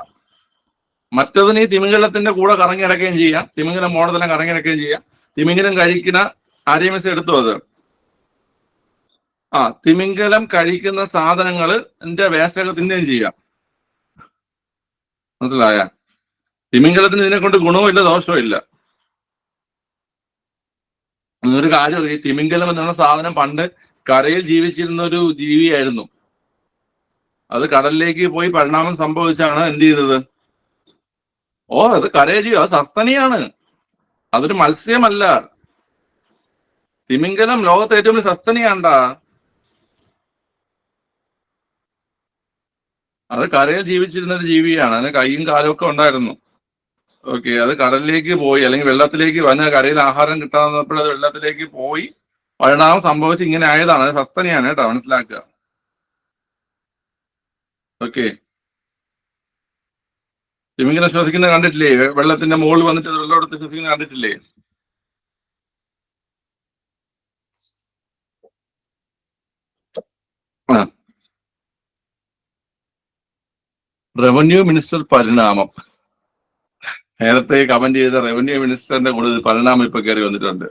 മറ്റതിന് ഈ തിമിംഗലത്തിന്റെ കൂടെ കറങ്ങി നടക്കുകയും ചെയ്യാം, തിമിംഗലം മോഡലെല്ലാം കറങ്ങി നടക്കുകയും ചെയ്യാം. തിമിംഗലം കഴിക്കുന്ന ആര്യമിസ് എടുത്തു അത്. തിമിംഗലം കഴിക്കുന്ന സാധനങ്ങൾ എന്റെ വേസ്റ്റൊക്കെ തിന്നുകയും ചെയ്യാം. മനസ്സിലായ? തിമിംഗലത്തിന് ഇതിനെ കൊണ്ട് ഗുണവും ഇല്ല ദോഷവും ഇല്ല. ഒരു കാര്യം, ഈ തിമിംഗലം എന്നുള്ള സാധനം പണ്ട് കരയിൽ ജീവിച്ചിരുന്ന ഒരു ജീവിയായിരുന്നു. അത് കടലിലേക്ക് പോയി പരിണാമം സംഭവിച്ചാണ് എന്ത് ചെയ്തത്? അത് കരയിൽ ജീവി, അത് സസ്തനിയാണ്, അതൊരു മത്സ്യമല്ല. തിമിംഗലം ലോകത്തെ ഏറ്റവും വലിയ സസ്തനിയാണ്ടാ. അത് കരയിൽ ജീവിച്ചിരുന്ന ഒരു ജീവിയാണ്, അതിന് കൈയും കാലും ഒക്കെ ഉണ്ടായിരുന്നു. ഓക്കെ, അത് കടലിലേക്ക് പോയി, അല്ലെങ്കിൽ വെള്ളത്തിലേക്ക് വന്ന് കരയിൽ ആഹാരം കിട്ടാന്നപ്പോൾ അത് വെള്ളത്തിലേക്ക് പോയി പരിണാമം സംഭവിച്ച് ഇങ്ങനെ ആയതാണ്. അത് സസ്തനിയാണ് കേട്ടോ, മനസ്സിലാക്കുക. ഓക്കെ, തിമിംഗലം ശ്വസിക്കുന്നത് കണ്ടിട്ടില്ലേ? വെള്ളത്തിന്റെ മുകളിൽ വന്നിട്ട് വെള്ളം എടുത്ത് ശ്വസിക്കുന്നത് കണ്ടിട്ടില്ലേ? റവന്യൂ മിനിസ്റ്റർ പരിണാമം, നേരത്തെ കമന്റ് ചെയ്ത റവന്യൂ മിനിസ്റ്ററിന്റെ കൂടെ പരിണാമം ഇപ്പൊ കയറി വന്നിട്ടുണ്ട്.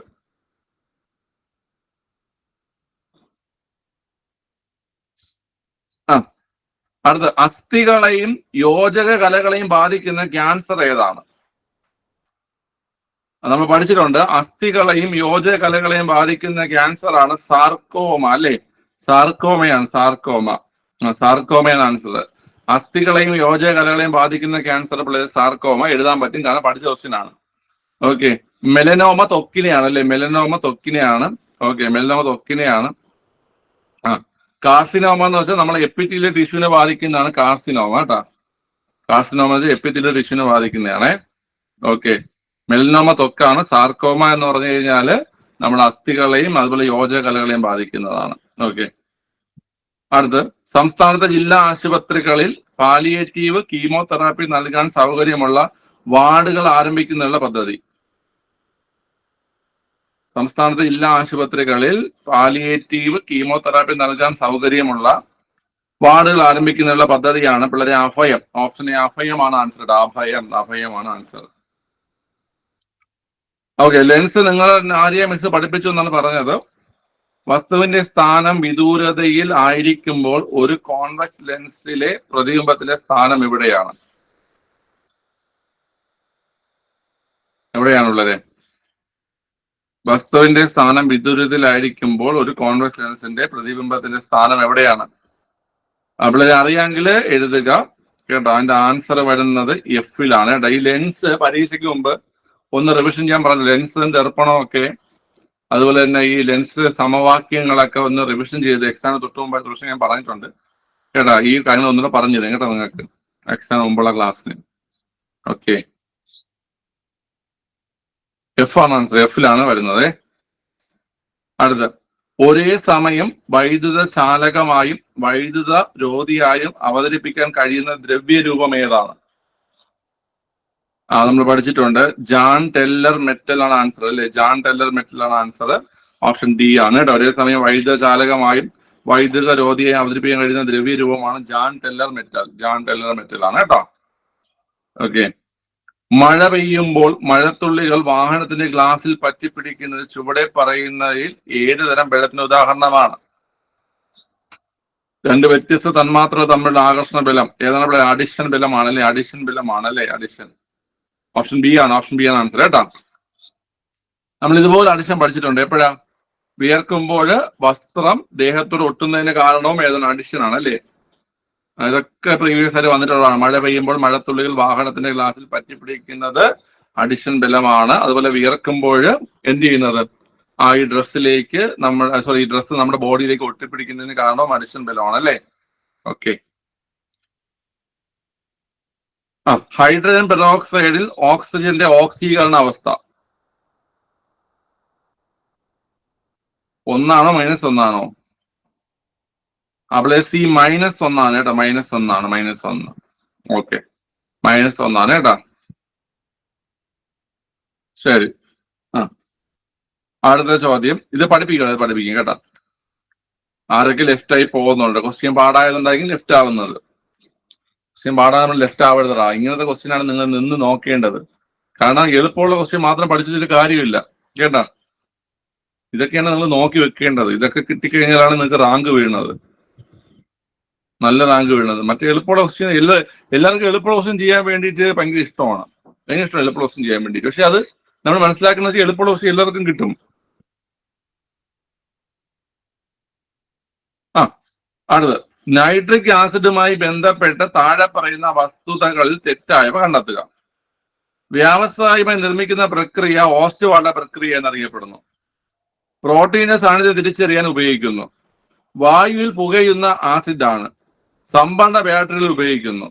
അടുത്ത, അസ്ഥികളെയും യോജക കലകളെയും ബാധിക്കുന്ന ക്യാൻസർ ഏതാണ്? നമ്മൾ പഠിച്ചിട്ടുണ്ട്. അസ്ഥികളെയും യോജക കലകളെയും ബാധിക്കുന്ന ക്യാൻസർ ആണ് സാർക്കോമ, അല്ലെ? സാർക്കോമയാണ്, സാർക്കോമയാണ് ആൻസർ. അസ്ഥികളെയും യോജക കലകളെയും ബാധിക്കുന്ന ക്യാൻസർ സാർക്കോമ എഴുതാൻ പറ്റും, കാരണം പഠിച്ച ക്വസ്റ്റ്യൻ ആണ്. ഓക്കെ, മെലനോമ ത്വക്കിനെയാണ്, അല്ലെ? മെലനോമ ത്വക്കിനെയാണ്. ഓക്കെ, മെലനോമ ത്വക്കിനെയാണ്. കാർസിനോമ എന്ന് വെച്ചാൽ നമ്മളെ എപ്പിത്തീലിയൽ ടിഷ്യൂവിനെ ബാധിക്കുന്നതാണ് കാർസിനോമ കേട്ടോ. കാർസിനോമ എന്ന് വെച്ചാൽ എപ്പിത്തീലിയൽ ടിഷ്യൂവിനെ ബാധിക്കുന്നതാണേ. ഓക്കെ, മെലനോമ ത്വക്കാണ്. സാർക്കോമ എന്ന് പറഞ്ഞു കഴിഞ്ഞാല് നമ്മുടെ അസ്ഥികളെയും അതുപോലെ യോജക കലകളെയും ബാധിക്കുന്നതാണ്. ഓക്കെ, അടുത്ത്, സംസ്ഥാനത്തെ ജില്ലാ ആശുപത്രികളിൽ പാലിയേറ്റീവ് കീമോതെറാപ്പി നൽകാൻ സൗകര്യമുള്ള വാർഡുകൾ ആരംഭിക്കുന്നതിനുള്ള പദ്ധതി. സംസ്ഥാനത്തെ ജില്ലാ ആശുപത്രികളിൽ പാലിയേറ്റീവ് കീമോതെറാപ്പി നൽകാൻ സൗകര്യമുള്ള വാർഡുകൾ ആരംഭിക്കുന്നതിനുള്ള പദ്ധതിയാണ് പിള്ളേരെ അഭയം. ഓപ്ഷൻ എ അഭയമാണ് ആൻസർ. അഭയമാണ് ആൻസർ. ഓക്കെ, ലെൻസ് നിങ്ങൾ ആര്യ മിസ് പഠിപ്പിച്ചു എന്നാണ് പറഞ്ഞത്. വസ്തുവിന്റെ സ്ഥാനം വിദൂരതയിൽ ആയിരിക്കുമ്പോൾ ഒരു കോൺവെക്സ് ലെൻസിലെ പ്രതിബിംബത്തിലെ സ്ഥാനം എവിടെയാണുള്ളത്? വസ്തുവിന്റെ സ്ഥാനം വിദൂരതയിലായിരിക്കുമ്പോൾ ഒരു കോൺവെക്സ് ലെൻസിന്റെ പ്രതിബിംബത്തിന്റെ സ്ഥാനം എവിടെയാണ്? അവിടെ അറിയാമെങ്കിൽ എഴുതുക കേട്ടോ. അതിന്റെ ആൻസർ വരുന്നത് എഫിലാണ് കേട്ടോ. ഈ ലെൻസ് പരീക്ഷയ്ക്ക് മുമ്പ് ഒന്ന് റിവിഷൻ ചെയ്യാൻ പറഞ്ഞു. ലെൻസ് ദർപ്പണമൊക്കെ അതുപോലെ തന്നെ ഈ ലെൻസ് സമവാക്യങ്ങളൊക്കെ ഒന്ന് റിവിഷൻ ചെയ്ത് എക്സാമിന് തൊട്ട് മുമ്പായിട്ട് റിവിഷൻ ഞാൻ പറഞ്ഞിട്ടുണ്ട് കേട്ടോ. ഈ കാര്യങ്ങൾ ഒന്നുകൂടെ പറഞ്ഞു തരാം കേട്ടോ നിങ്ങൾക്ക് എക്സാമിന് മുമ്പുള്ള ക്ലാസ്സിന്. ഓക്കെ, എഫ് ആണ് ആൻസർ. എഫിലാണ് വരുന്നത്. അടുത്ത, ഒരേ സമയം വൈദ്യുത ചാലകമായും വൈദ്യുത രോധിയായും അവതരിപ്പിക്കാൻ കഴിയുന്ന ദ്രവ്യരൂപം ഏതാണ്? നമ്മൾ പഠിച്ചിട്ടുണ്ട്. ജാൺ ടെല്ലർ മെറ്റൽ ആണ് ആൻസർ, അല്ലെ? ജാൺ ടെല്ലർ മെറ്റൽ ആണ് ആൻസർ. ഓപ്ഷൻ ഡി ആണ് കേട്ടോ. ഒരേ സമയം വൈദ്യുത ചാലകമായും വൈദ്യുത രോധിയായും അവതരിപ്പിക്കാൻ കഴിയുന്ന ദ്രവ്യരൂപമാണ് ജാൺ ടെല്ലർ മെറ്റൽ ആണ് കേട്ടോ. ഓക്കെ, മഴ പെയ്യുമ്പോൾ മഴത്തുള്ളികൾ വാഹനത്തിന്റെ ഗ്ലാസിൽ പറ്റിപ്പിടിക്കുന്നത് ചുവടെ പറയുന്നതിൽ ഏത് തരം ബലത്തിന് ഉദാഹരണമാണ്? രണ്ട് വ്യത്യസ്ത തന്മാത്രകൾ തമ്മിലുള്ള ആകർഷണ ബലം ഏതാണ്? അഡിഷൻ ബലമാണല്ലേ? അഡിഷൻ. ഓപ്ഷൻ ബി ആണ് ആൻസർ കേട്ടോ. നമ്മൾ ഇതുപോലെ അഡിഷൻ പഠിച്ചിട്ടുണ്ട്. എപ്പോഴാ? വിയർക്കുമ്പോൾ വസ്ത്രം ദേഹത്തോട് ഒട്ടുന്നതിന് കാരണവും ഏതാണ്? അഡിഷൻ ആണ്, അല്ലേ? ഇതൊക്കെ പ്രീവിയസ് ആയിട്ട് വന്നിട്ടുള്ളതാണ്. മഴ പെയ്യുമ്പോൾ മഴത്തുള്ളികൾ വാഹനത്തിന്റെ ഗ്ലാസിൽ പറ്റിപ്പിടിക്കുന്നത് അഡിഷൻ ബലമാണ്. അതുപോലെ വിയർക്കുമ്പോൾ എന്ത് ചെയ്യുന്നത്? ഈ ഡ്രസ്സിലേക്ക് ഈ ഡ്രസ്സ് നമ്മുടെ ബോഡിയിലേക്ക് ഒട്ടിപ്പിടിക്കുന്നതിന് കാരണവും അഡിഷൻ ബലമാണ്, അല്ലേ? ഓക്കെ, ഹൈഡ്രജൻ പെറോക്സൈഡിൽ ഓക്സിജന്റെ ഓക്സീകരണ അവസ്ഥ ഒന്നാണോ -1ആണോ? അവിടെ സി -1 കേട്ടോ. -1. ഓക്കെ, -1 കേട്ടോ. ശരി. അടുത്ത ചോദ്യം, ഇത് പഠിപ്പിക്കും കേട്ടോ. ആരൊക്കെ ലെഫ്റ്റ് ആയി പോകുന്നുണ്ട്? ക്വസ്റ്റ്യൻ പാടായതുണ്ടായിരിക്കും ലെഫ്റ്റ് ആവുന്നത്. ക്വസ്റ്റ്യൻ പാടാതെ നമ്മൾ ലെഫ്റ്റ് ആവരുതടാ. ഇങ്ങനത്തെ ക്വസ്റ്റ്യൻ ആണ് നിങ്ങൾ നിന്ന് നോക്കേണ്ടത്. കാരണം എളുപ്പമുള്ള ക്വസ്റ്റ്യൻ മാത്രം പഠിച്ചിട്ട് കാര്യമില്ല കേട്ടാ. ഇതൊക്കെയാണ് നിങ്ങൾ നോക്കി വെക്കേണ്ടത്. ഇതൊക്കെ കിട്ടിക്കഴിഞ്ഞാലാണ് നിങ്ങൾക്ക് റാങ്ക് വീഴുന്നത്, നല്ല റാങ്ക് വീഴുന്നത്. മറ്റേ എളുപ്പമുള്ള ക്വസ്റ്റ്യൻ എല്ലാവർക്കും എളുപ്പമുള്ള ക്വസ്റ്റ്യൻ ചെയ്യാൻ വേണ്ടിയിട്ട് ഭയങ്കര ഇഷ്ടമാണ്, ഭയങ്കര ഇഷ്ടമാണ് എളുപ്പമുള്ള ക്വസ്റ്റ്യൻ ചെയ്യാൻ വേണ്ടിയിട്ട്. പക്ഷെ അത് നമ്മൾ മനസ്സിലാക്കുന്നത് വെച്ചാൽ എളുപ്പമുള്ള ക്വസ്റ്റ്യൻ എല്ലാവർക്കും കിട്ടും. ആ, അടുത്ത്, നൈട്രിക് ആസിഡുമായി ബന്ധപ്പെട്ട് താഴെ പറയുന്ന വസ്തുതകളിൽ തെറ്റായവ കണ്ടെത്തുക. വ്യാവസായികമായി നിർമ്മിക്കുന്ന പ്രക്രിയ ഓസ്റ്റ്വാൾഡ പ്രക്രിയ എന്നറിയപ്പെടുന്നു. പ്രോട്ടീന്റെ സാന്നിധ്യം തിരിച്ചറിയാൻ ഉപയോഗിക്കുന്നു. വായുവിൽ പുകയുന്ന ആസിഡാണ്. സംഭരണ ബാറ്ററികൾ ഉപയോഗിക്കുന്നു.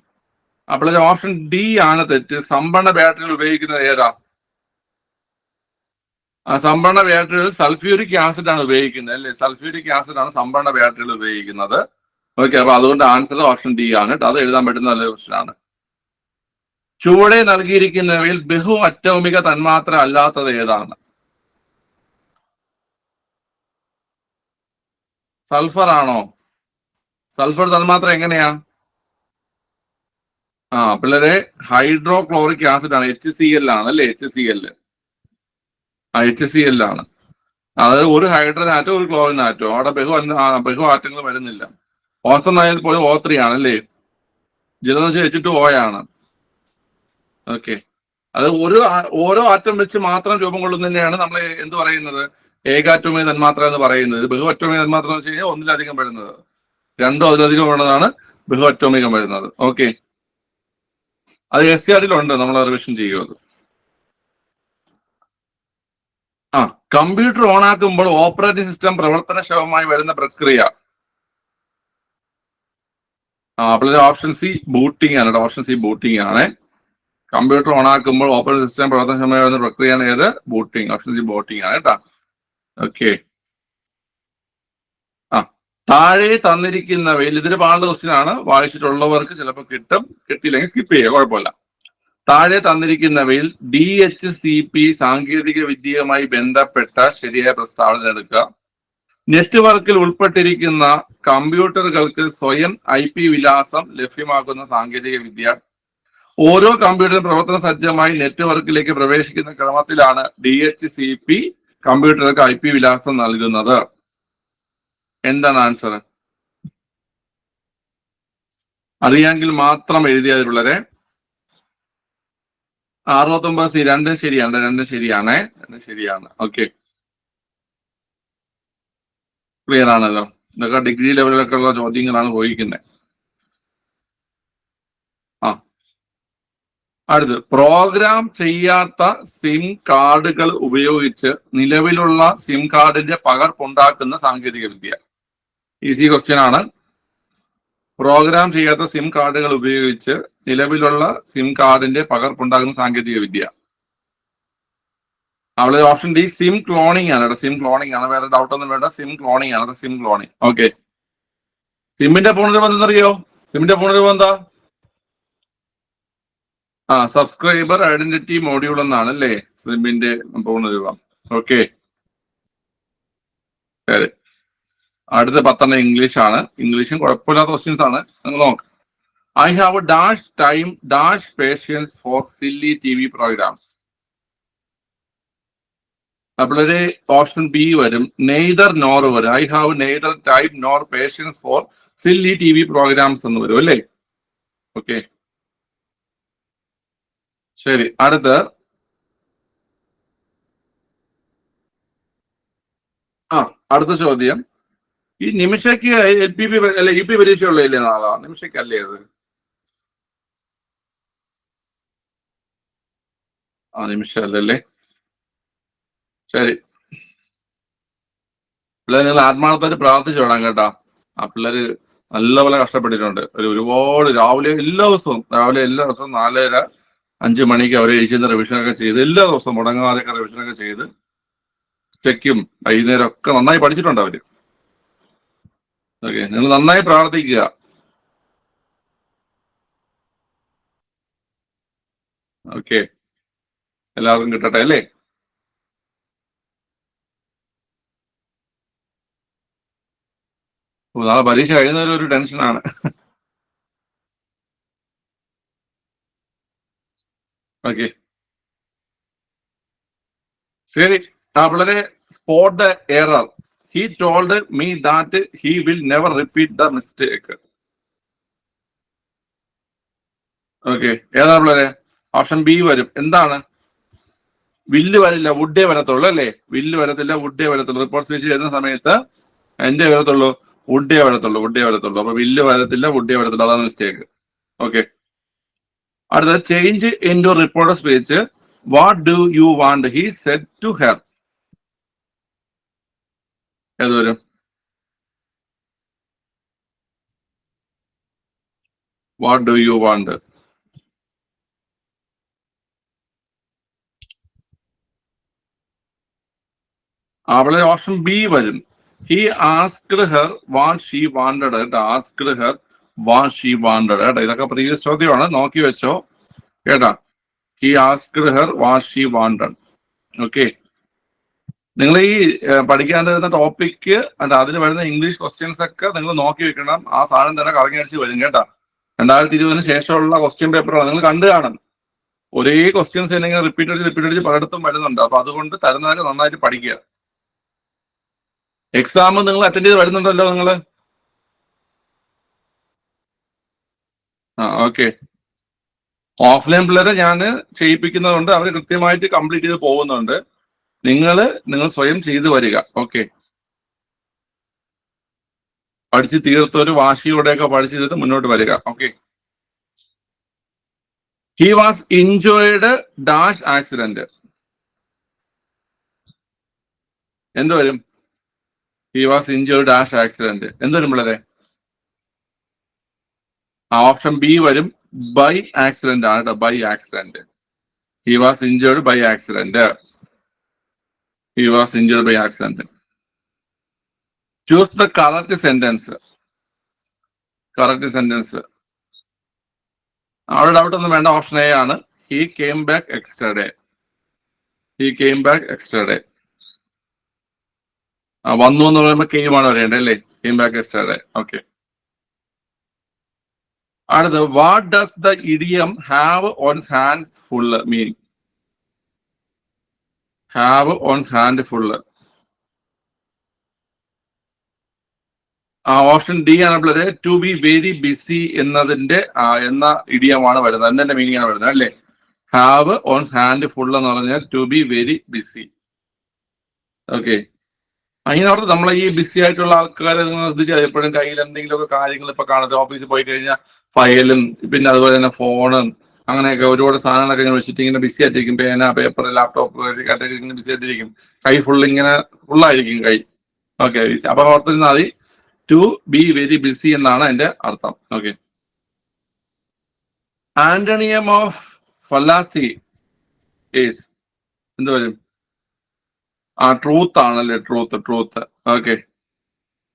അപ്പോൾ ഓപ്ഷൻ ഡി ആണ് തെറ്റ്. സംഭരണ ബാറ്ററികൾ ഉപയോഗിക്കുന്നത് ഏതാ? സംഭരണ ബാറ്ററികൾ സൾഫ്യൂരിക് ആസിഡ് ആണ് ഉപയോഗിക്കുന്നത് അല്ലേ? സൾഫ്യൂരിക് ആസിഡ് ആണ് സംഭരണ ബാറ്ററികൾ ഉപയോഗിക്കുന്നത്. ഓക്കെ, അപ്പൊ അതുകൊണ്ട് ആൻസർ ഓപ്ഷൻ ഡി ആണ്. അത് എഴുതാൻ പറ്റുന്ന നല്ല ക്വസ്റ്റ്യൻ ആണ്. ചുവടെ നൽകിയിരിക്കുന്നവയിൽ ബഹു അറ്റോമിക തന്മാത്ര അല്ലാത്തത് ഏതാണ്? സൾഫർ ആണോ? സൾഫർ തന്മാത്ര എങ്ങനെയാ? പിള്ളേരെ, ഹൈഡ്രോക്ലോറിക് ആസിഡ് ആണ്, HCl ആണ് അല്ലേ? HCl. HCl ആണ്. അതായത് ഒരു ഹൈഡ്രജൻ ആറ്റോ ഒരു ക്ലോറിൻ ആറ്റോ. അവിടെ ബഹു ആറ്റങ്ങൾ വരുന്നില്ല. ഓസോൺ ആയാൽ പോലും O3 ആണ് അല്ലേ? ജലദോഷം H2O ആണ്. ഓക്കെ, അത് ഓരോ ആറ്റം വെച്ച് മാത്രം രൂപം കൊള്ളുന്നതിനെയാണ് നമ്മൾ എന്ത് പറയുന്നത്? ഏകാറ്റോമിക തന്മാത്ര എന്ന് പറയുന്നത്. ബഹു അറ്റോമിക തന്മാത്ര എന്ന് വെച്ച് കഴിഞ്ഞാൽ ഒന്നിലധികം വരുന്നത്, രണ്ടോ അതിലധികം വരുന്നതാണ് ബഹു അറ്റോമികം വരുന്നത്. ഓക്കെ, അത് SCRT ഉണ്ട്, നമ്മൾ റിവിഷൻ ചെയ്യുന്നത്. കമ്പ്യൂട്ടർ ഓൺ ആക്കുമ്പോൾ ഓപ്പറേറ്റിംഗ് സിസ്റ്റം പ്രവർത്തനക്ഷമമായി വരുന്ന പ്രക്രിയ. അപ്പോൾ ഓപ്ഷൻ സി ബൂട്ടിംഗ് ആണ്. ഓപ്ഷൻ സി ബൂട്ടിംഗ് ആണ്. കമ്പ്യൂട്ടർ ഓൺ ആക്കുമ്പോൾ ഓപ്പറേറ്റിംഗ് സിസ്റ്റം പ്രവർത്തനക്ഷമമായി വരുന്ന പ്രക്രിയയാണ് ഏത്? ബൂട്ടിംഗ്. ഓപ്ഷൻ സി ബൂട്ടിംഗ് ആണ് കേട്ടോ. ഓക്കെ, താഴെ തന്നിരിക്കുന്നവയിൽ, ഇതിന് പാടുള്ള ക്വസ്റ്റ്യൻ ആണ്, വായിച്ചിട്ടുള്ളവർക്ക് ചിലപ്പോൾ കിട്ടും, കിട്ടിയില്ലെങ്കിൽ സ്കിപ്പ് ചെയ്യുക, കുഴപ്പമില്ല. താഴെ തന്നിരിക്കുന്നവയിൽ DHCP സാങ്കേതിക വിദ്യയുമായി ബന്ധപ്പെട്ട ശരിയായ പ്രസ്താവന എടുക്കുക. നെറ്റ്വർക്കിൽ ഉൾപ്പെട്ടിരിക്കുന്ന കമ്പ്യൂട്ടറുകൾക്ക് സ്വയം IP വിലാസം ലഭ്യമാക്കുന്ന സാങ്കേതിക വിദ്യ. ഓരോ കമ്പ്യൂട്ടറും പ്രവർത്തന സജ്ജമായി നെറ്റ്വർക്കിലേക്ക് പ്രവേശിക്കുന്ന ക്രമത്തിലാണ് DHCP കമ്പ്യൂട്ടറുകൾക്ക് IP വിലാസം നൽകുന്നത്. എന്താണ് ആൻസർ? അറിയാമെങ്കിൽ മാത്രം എഴുതിയത് പിള്ളേരെ. 69C. രണ്ടും ശരിയാണ്. ഓക്കെ, ക്ലിയർ ആണല്ലോ. ഇതൊക്കെ ഡിഗ്രി ലെവലിലൊക്കെ ഉള്ള ചോദ്യങ്ങളാണ് പോയിരിക്കുന്നത്. അടുത്ത്, പ്രോഗ്രാം ചെയ്യാത്ത സിം കാർഡുകൾ ഉപയോഗിച്ച് നിലവിലുള്ള സിം കാർഡിന്റെ പകർപ്പുണ്ടാക്കുന്ന സാങ്കേതിക വിദ്യ. ഈസി ക്വസ്റ്റ്യൻ ആണ്. പ്രോഗ്രാം ചെയ്യാത്ത സിം കാർഡുകൾ ഉപയോഗിച്ച് നിലവിലുള്ള സിം കാർഡിന്റെ പകർപ്പുണ്ടാക്കുന്ന സാങ്കേതിക വിദ്യ. അവിടെ ഓപ്ഷൻ ഡി സിം ക്ലോണിംഗ് ആണ്. സിം ക്ലോണിംഗ് ആണ്, വേറെ ഡൗട്ട് ഒന്നും വേണ്ട. സിം ക്ലോണിംഗ് ആണ്, സിം ക്ലോണിംഗ്. ഓക്കെ, സിമ്മിന്റെ പൂർണ്ണരൂപം എന്തെന്നറിയോ? സിമ്മിന്റെ പൂർണ്ണരൂപം എന്താ? സബ്സ്ക്രൈബർ ഐഡന്റിറ്റി മോഡ്യൂൾ എന്നാണ് അല്ലേ സിമ്മിന്റെ പൂർണ്ണരൂപം. ഓക്കെ, ശരി. അടുത്ത 10 ഇംഗ്ലീഷ് ആണ്. ഇംഗ്ലീഷും കുഴപ്പമില്ലാത്ത ക്വസ്റ്റ്യൻസ് ആണ്, നിങ്ങൾ നോക്ക്. I have a dash time, dash patience for silly TV programs. അപ്പോഴൊരു ഓപ്ഷൻ ബി വരും, നെയ്തർ നോർ വരും. I have neither time nor patience for silly TV programs എന്ന് വരും അല്ലേ? ഓക്കെ, ശരി. അടുത്ത ചോദ്യം. ഈ നിമിഷയ്ക്ക് LPP അല്ലെ UP പരീക്ഷയുള്ളതല്ലേ നാളെ? നിമിഷയ്ക്കല്ലേ അത്? നിമിഷമല്ലേ? ശരി, പിള്ളേർ നിങ്ങൾ ആത്മാർത്ഥമായിട്ട് പ്രാർത്ഥിച്ചു വേണം കേട്ടാ. പിള്ളേര് നല്ലപോലെ കഷ്ടപ്പെട്ടിട്ടുണ്ട്. ഒരുപാട് രാവിലെ എല്ലാ ദിവസവും 4:30 5 മണിക്ക് അവർ എഴുതുന്ന റിവിഷനൊക്കെ ചെയ്ത്, എല്ലാ ദിവസവും മുടങ്ങാതെയൊക്കെ റിവിഷനൊക്കെ ചെയ്ത് ഉച്ചയ്ക്കും വൈകുന്നേരം ഒക്കെ നന്നായി പഠിച്ചിട്ടുണ്ട് അവര്. ഓക്കെ, നിങ്ങൾ നന്നായി പ്രാർത്ഥിക്കുക. ഓക്കെ, എല്ലാവർക്കും കിട്ടട്ടെ അല്ലേ? നാളെ പരീക്ഷ കഴിയുന്നവരെ ഒരു ടെൻഷനാണ്. ഓക്കെ, ശരി. വളരെ spot the error. He told me that he will never repeat the mistake. Okay, ഏതാ പിള്ളേരെ? ഓപ്ഷൻ ബി വരും. എന്താണ്? വില്ല് വരില്ല, വുഡേ വരത്തുള്ളൂ അല്ലേ? വില്ല് വരത്തില്ല, വുഡേ വരത്തുള്ളൂ. റിപ്പോർട്ട് സ്പീച്ച് ചെയ്യുന്ന സമയത്ത് എന്തേ വരത്തുള്ളൂ? വുഡേ വരത്തുള്ളൂ, വുഡേ വരത്തുള്ളൂ. അപ്പൊ വില്ല് വരത്തില്ല, വുഡേ വരത്തുള്ളൂ. അതാണ് മിസ്റ്റേക്ക്. ഓക്കെ, അടുത്ത change in to report speech. What do you want he said to her. ഏത് വരും? What do you want? അവളെ ഓപ്ഷൻ ബി വരും. He asked her what she wanted. കേട്ടോ, asked her what she wanted. കേട്ടോ, ഇതൊക്കെ പ്രീവിയസ് ചോദ്യമാണ്, നോക്കി വെച്ചോ കേട്ടാ. He asked her what she wanted. Okay, നിങ്ങൾ ഈ പഠിക്കാൻ തരുന്ന ടോപ്പിക്ക് അതിൽ വരുന്ന ഇംഗ്ലീഷ് ക്വസ്റ്റ്യൻസ് ഒക്കെ നിങ്ങൾ നോക്കി വെക്കണം. ആ സാധനം തന്നെ കറങ്ങി അടിച്ച് വരും കേട്ടാ. 2020 ശേഷമുള്ള ക്വസ്റ്റ്യൻ പേപ്പറാണ് നിങ്ങൾ കണ്ടു കാണും. ഒരേ ക്വസ്റ്റ്യൻസ് അല്ലെങ്കിൽ റിപ്പീറ്റ് അടിച്ച് പലയിടത്തും വരുന്നുണ്ട്. അപ്പൊ അതുകൊണ്ട് തരുന്നതൊക്കെ നന്നായിട്ട് പഠിക്കുക. എക്സാം നിങ്ങൾ അറ്റൻഡ് ചെയ്ത് വരുന്നുണ്ടല്ലോ നിങ്ങൾ. ഓക്കെ, ഓഫ്ലൈൻ പിള്ളേരെ ഞാൻ ചെയ്യിപ്പിക്കുന്നതുകൊണ്ട് അവർ കൃത്യമായിട്ട് കംപ്ലീറ്റ് ചെയ്ത് പോകുന്നുണ്ട്. നിങ്ങൾ സ്വയം ചെയ്തു വരിക. ഓക്കെ, പഠിച്ച് തീർത്തൊരു വാശിയോടെയൊക്കെ പഠിച്ചു തീർത്ത് മുന്നോട്ട് വരിക. Okay, he was enjoyed dash accident. എന്ത് വരും? He was enjoyed dash accident എന്ത് വരും പിള്ളേരെ? ഓപ്ഷൻ ബി വരും. ബൈ ആക്സിഡന്റ് ആണ് കേട്ടോ, by accident. He was enjoyed by accident. He was enjoyed by accident. Choose the correct sentence. Correct sentence. അവിടെ ഡൗട്ട് ഒന്നും വേണ്ട, ഓപ്ഷൻ എ ആണ്. He came back extra. He came back extra. വന്നു എന്ന് പറയുമ്പോൾ കെയിം ആണ് വരേണ്ടത് അല്ലേ? Came back extra. ഓക്കെ, അടുത്ത് what does the idiom have one's hands full mean? Have one's hand full. Option D ആണ് പിള്ളേരെ. ടു ബി വെരി ബിസി എന്നതിന്റെ എന്ന ഇഡിയമാണ് വരുന്നത്. എന്തിന്റെ മീനിങ് ആണ് വരുന്നത് അല്ലേ? ഹാവ് ഓൺസ് ഹാൻഡ് ഫുൾ എന്ന് പറഞ്ഞാൽ to be very busy. Okay, അതിനകത്ത് നമ്മളെ ഈ ബിസി ആയിട്ടുള്ള ആൾക്കാരെ നിങ്ങൾ ശ്രദ്ധിച്ചാൽ എപ്പോഴും കയ്യിൽ എന്തെങ്കിലുമൊക്കെ കാര്യങ്ങൾ ഇപ്പൊ കാണട്ടെ. ഓഫീസിൽ പോയി കഴിഞ്ഞാൽ ഫയലും പിന്നെ അതുപോലെ തന്നെ ഫോണും അങ്ങനെയൊക്കെ ഒരുപാട് സാധനങ്ങളൊക്കെ ഇങ്ങനെ വെച്ചിട്ട് ഇങ്ങനെ ബിസി ആയിട്ടിരിക്കും. പേന, പേപ്പർ, ലാപ്ടോപ്പ് ഇങ്ങനെ ബിസി ആയിട്ടിരിക്കും. കൈ ഇങ്ങനെ ഫുള്ളായിരിക്കും കൈ. ഓക്കെ, അപ്പൊ ഓർത്തിരുന്നാൽ മതി, ടു ബി വെരി ബിസി എന്നാണ് അതിന്റെ അർത്ഥം. ഓക്കെ, ആന്റണിയം ഓഫ് ഫലാസി ഈസ് എന്ത് വരും? ട്രൂത്ത് ആണല്ലേ? ട്രൂത്ത്. ഓക്കെ,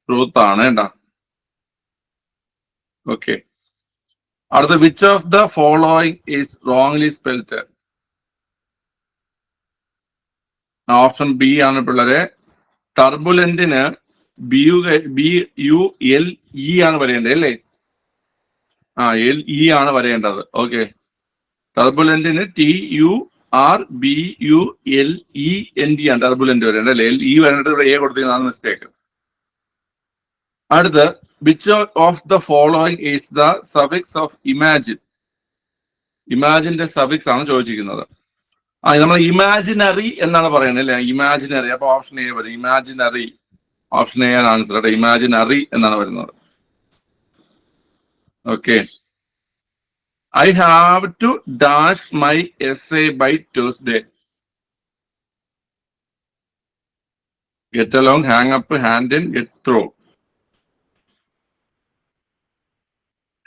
ട്രൂത്ത് ആണ് കേട്ടാ. ഓക്കെ, അടുത്ത which of the following is wrongly spelled? Option B ആണ് പിള്ളേരെ. ടർബുലന്റിന് BULE ആണ് വരേണ്ടത് അല്ലേ? LE ആണ് വരേണ്ടത്. ഓക്കെ, ടർബുലന്റിന് TURBULENT ആണ് ടർബുലന്റ് വരേണ്ടത് അല്ലേ? LE വരേണ്ടത് ഇവിടെ A കൊടുത്തിരുന്നതാണ് മിസ്റ്റേക്ക്. അടുത്ത് which of the following is the suffix of imagine? ഇമാജിന്റെ സഫിക്സ് ആണ് ചോദിച്ചിരിക്കുന്നത്. നമ്മൾ ഇമാജിനറി എന്നാണ് പറയുന്നത് അല്ലേ? ഇമാജിനറി. അപ്പൊ ഓപ്ഷൻ എ വരും, ഇമാജിനറി. ഓപ്ഷൻ എ ആണ് ആൻസർ. ഇമാജിനറി എന്നാണ് വരുന്നത്. Okay, I have to dash my essay by Tuesday. Get along, hang up, hand in, get through.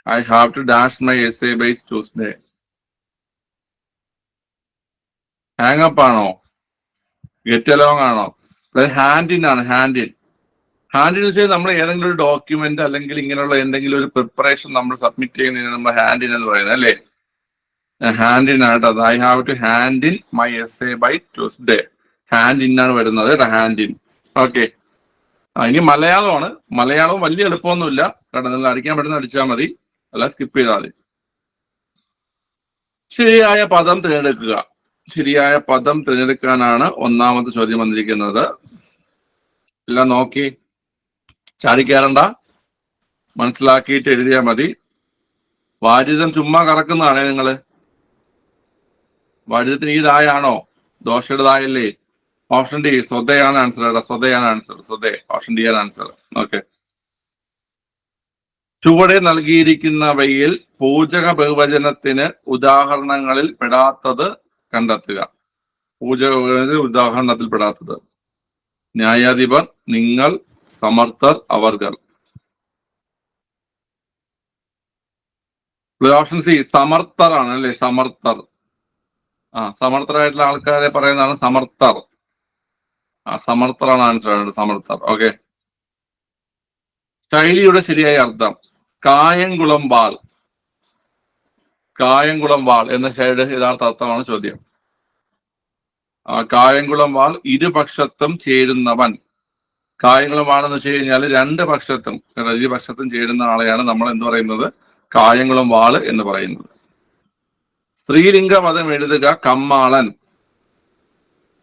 I have to dash my essay by Tuesday. Hang up ആണോ? ഗെറ്റ് അലോങ് ആണോ? ഹാൻഡ് ഇൻ ആണ്. ഹാൻഡ് ഇൻ എന്ന് വെച്ചാൽ നമ്മൾ ഏതെങ്കിലും ഒരു ഡോക്യുമെന്റ് അല്ലെങ്കിൽ ഇങ്ങനെയുള്ള എന്തെങ്കിലും ഒരു പ്രിപ്പറേഷൻ നമ്മൾ സബ്മിറ്റ് ചെയ്യുന്നതിന് നമ്മൾ ഹാൻഡ് ഇൻ എന്ന് പറയുന്നത് അല്ലേ? ഹാൻഡ് ഇൻ ആട്ടോ. I have to hand in my essay by Tuesday. Hand in ആണ് വരുന്നത് കേട്ടോ, ഹാൻഡ് ഇൻ. ഓക്കെ, ഇനി മലയാളമാണ്. മലയാളവും വലിയ എളുപ്പമൊന്നുമില്ല. കാരണം നിങ്ങൾ അടിക്കാൻ പറ്റുന്ന അടിച്ചാൽ മതി, അല്ല സ്കിപ്പ് ചെയ്താൽ മതി. ശരിയായ പദം തിരഞ്ഞെടുക്കുക. ശരിയായ പദം തിരഞ്ഞെടുക്കാനാണ് ഒന്നാമത്തെ ചോദ്യം വന്നിരിക്കുന്നത്. എല്ലാം നോക്കി ചാടിക്കയറണ്ട, മനസ്സിലാക്കിയിട്ട് എഴുതിയാൽ മതി. വാരിതം ചുമ്മാ കറക്കുന്നതാണേ നിങ്ങള്. വാരിതത്തിന് ഈ ദായാണോ? ദോശയുടെ ദായല്ലേ? ഓപ്ഷൻ ഡി സ്വതയാണ് ആൻസർ. സ്വതയാണ് ആൻസർ. സ്വതേ, ഓപ്ഷൻ ഡി ആണ് ആൻസർ. ഓക്കെ. ചുവടെ നൽകിയിരിക്കുന്നവയിൽ പൂജക ബഹുവചനത്തിന് ഉദാഹരണങ്ങളിൽ പെടാത്തത് കണ്ടെത്തുക. പൂജക ബഹുവചനത്തിൽ ഉദാഹരണത്തിൽ പെടാത്തത്: ന്യായാധിപർ, നിങ്ങൾ, സമർത്ഥർ, അവർകൾ. ഓപ്ഷൻ സി സമർത്ഥർ ആണ് അല്ലേ? സമർത്ഥർ. സമർത്ഥരായിട്ടുള്ള ആൾക്കാരെ പറയുന്നതാണ് സമർത്ഥർ. സമർത്ഥറാണ് ആൻസർ. സമർത്ഥർ. ഓക്കെ. ശൈലിയുടെ ശരിയായ അർത്ഥം: കായംകുളം വാൾ. കായംകുളം വാൾ എന്ന ശൈലിയുടെ യഥാർത്ഥ അർത്ഥമാണ് ചോദ്യം. കായംകുളം വാൾ ഇരുപക്ഷത്തും ചേരുന്നവൻ. കായംകുളം വാൾ എന്ന് വെച്ച് കഴിഞ്ഞാൽ രണ്ട് പക്ഷത്തും, ഇരുപക്ഷത്തും ചേരുന്ന ആളെയാണ് നമ്മൾ എന്ത് പറയുന്നത്? കായംകുളം വാള് എന്ന് പറയുന്നത്. സ്ത്രീലിംഗ പദം എഴുതുക. കമ്മാളൻ.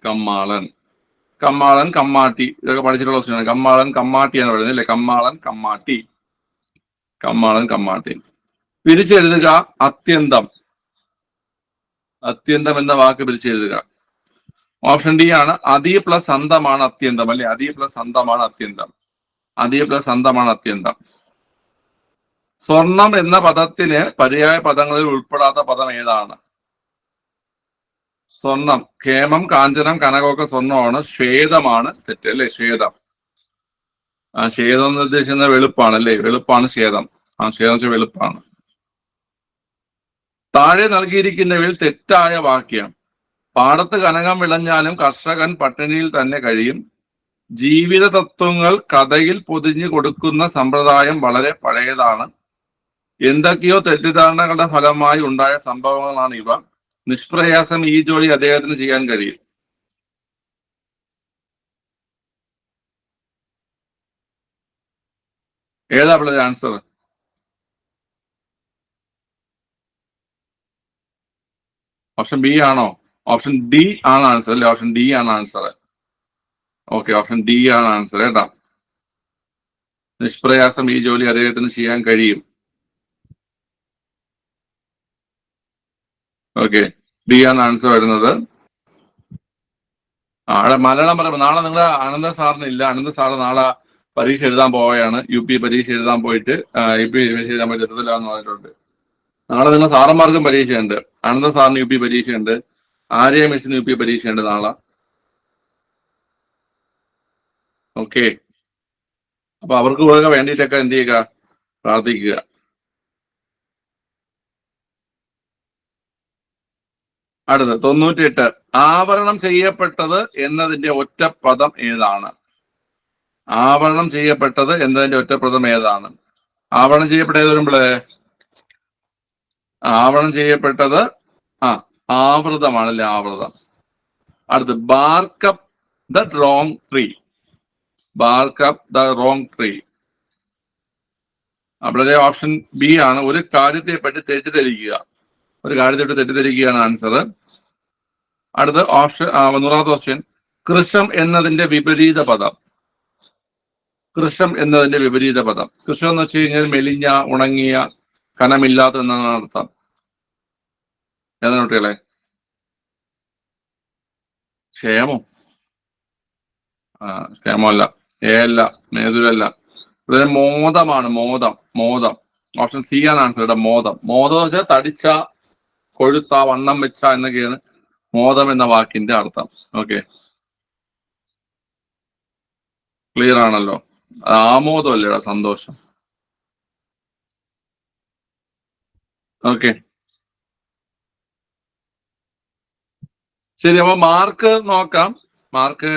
കമ്മാളൻ. കമ്മാളൻ, കമ്മാട്ടി, ഇതൊക്കെ പഠിച്ചിട്ടുള്ള ക്വസ്റ്റ്യനാണ്. കമ്മാളൻ, കമ്മാട്ടിയാണ് പറയുന്നത് അല്ലേ? കമ്മാളൻ, കമ്മാട്ടി. കമ്മാളൻ, കമ്മാട്ടി. പിരിച്ചെഴുതുക. അത്യന്തം. അത്യന്തം എന്ന വാക്ക് പിരിച്ചെഴുതുക. ഓപ്ഷൻ ഡി ആണ്. അതി പ്ലസ് അന്തമാണ് അത്യന്തം അല്ലെ? അതി പ്ലസ് അന്തമാണ് അത്യന്തം. അതി പ്ലസ് അന്തമാണ് അത്യന്തം. സ്വർണം എന്ന പദത്തിന് പര്യായ പദങ്ങളിൽ ഉൾപ്പെടാത്ത പദം ഏതാണ്? സ്വർണം. ക്ഷേമം, കാഞ്ചനം, കനകമൊക്കെ സ്വർണ്ണമാണ്. ശ്വേതമാണ് തെറ്റ് അല്ലേ? ശ്വേതം. ശ്വേതം എന്ന് ഉദ്ദേശിക്കുന്ന വെളുപ്പാണ് അല്ലേ? വെളുപ്പാണ് ശ്വേതം. ശ്വേതം വെളുപ്പാണ്. താഴെ നൽകിയിരിക്കുന്നവയിൽ തെറ്റായ വാക്യം: പാടത്ത് കനകം വിളഞ്ഞാലും കർഷകൻ പട്ടിണിയിൽ തന്നെ കഴിയും. ജീവിത തത്വങ്ങൾ കഥയിൽ പൊതിഞ്ഞു കൊടുക്കുന്ന സമ്പ്രദായം വളരെ പഴയതാണ്. എന്തൊക്കെയോ തെറ്റിദ്ധാരണകളുടെ ഫലമായി ഉണ്ടായ സംഭവങ്ങളാണ് ഇവ. നിഷ്പ്രയാസം ഈ ജോലി അദ്ദേഹത്തിന് ചെയ്യാൻ കഴിയും. ഏതാ പിള്ളേർ ആൻസർ? ഓപ്ഷൻ ബി ആണോ? ഓപ്ഷൻ ഡി ആണ് ആൻസർ അല്ലേ? ഓപ്ഷൻ ഡി ആണ് ആൻസർ. ഓക്കെ, ഓപ്ഷൻ ഡി ആണ് ആൻസർ കേട്ടാ. നിഷ്പ്രയാസം ഈ ജോലി അദ്ദേഹത്തിന് ചെയ്യാൻ കഴിയും. ഓക്കെ, ഡി ആണ് ആൻസർ വരുന്നത്. അവിടെ മലയാളം പറയുമ്പോൾ നാളെ നിങ്ങളുടെ അനന്ത സാറിന് ഇല്ല. അനന്ത സാറ് നാളെ പരീക്ഷ എഴുതാൻ പോവുകയാണ്. UP പരീക്ഷ എഴുതാൻ പോയിട്ട് UP പരീക്ഷ എഴുതാൻ പോയിട്ട് എത്തത്തില്ലാന്ന് പറഞ്ഞിട്ടുണ്ട്. നാളെ നിങ്ങൾ സാറന്മാർക്കും പരീക്ഷയുണ്ട്. അനന്ത സാറിന് UP പരീക്ഷയുണ്ട്. ആര്യ മിസ്സിന് UP പരീക്ഷയുണ്ട് നാളെ. ഓക്കെ, അപ്പൊ അവർക്ക് കൂടെ വേണ്ടിയിട്ടൊക്കെ എന്ത് ചെയ്യുക? പ്രാർത്ഥിക്കുക. അടുത്ത 98. ആവരണം ചെയ്യപ്പെട്ടത് എന്നതിന്റെ ഒറ്റ പദം ഏതാണ്? ആവരണം ചെയ്യപ്പെട്ടത് എന്നതിന്റെ ഒറ്റ പദം ഏതാണ്? ആവരണം ചെയ്യപ്പെട്ട ഏത് വരുമ്പോളേ? ആവരണം ചെയ്യപ്പെട്ടത് ആവൃതമാണല്ലേ? ആവൃതം. അടുത്ത് bark up the wrong tree. Bark up the wrong tree. അവിടെ ഓപ്ഷൻ ബി ആണ്. ഒരു കാര്യത്തെ പറ്റി തെറ്റിദ്ധരിക്കുക. ഒരു കാര്യത്തെ പറ്റി തെറ്റിദ്ധരിക്കുകയാണ് ആൻസർ. അടുത്ത ഓപ്ഷൻ 100ാമത്തെ ക്വസ്റ്റ്യൻ. കൃഷ്ണം എന്നതിന്റെ വിപരീത പദം. കൃഷ്ണം എന്നതിന്റെ വിപരീത പദം. കൃഷ്ണം എന്ന് വെച്ച് കഴിഞ്ഞാൽ മെലിഞ്ഞ, ഉണങ്ങിയ, കനമില്ലാത്ത എന്നാണ് അർത്ഥം. ഏതാണ് കുട്ടികളെ? ക്ഷേമം. ക്ഷേമമല്ല, ഏല്ല, മേതുരല്ല. ഇവിടെ മോദമാണ്. മോദം. മോദം. ഓപ്ഷൻ സി ആണ് ആൻസർ. മോദം. മോദം എന്ന് വെച്ചാൽ തടിച്ച, കൊഴുത്ത, വണ്ണം വെച്ച എന്നൊക്കെയാണ് മോദം എന്ന വാക്കിന്റെ അർത്ഥം. ഓക്കെ, ക്ലിയർ ആണല്ലോ? ആമോദമല്ലേടാ, സന്തോഷം. ഓക്കെ, ശരി. അപ്പൊ മാർക്ക് നോക്കാം. മാർക്ക്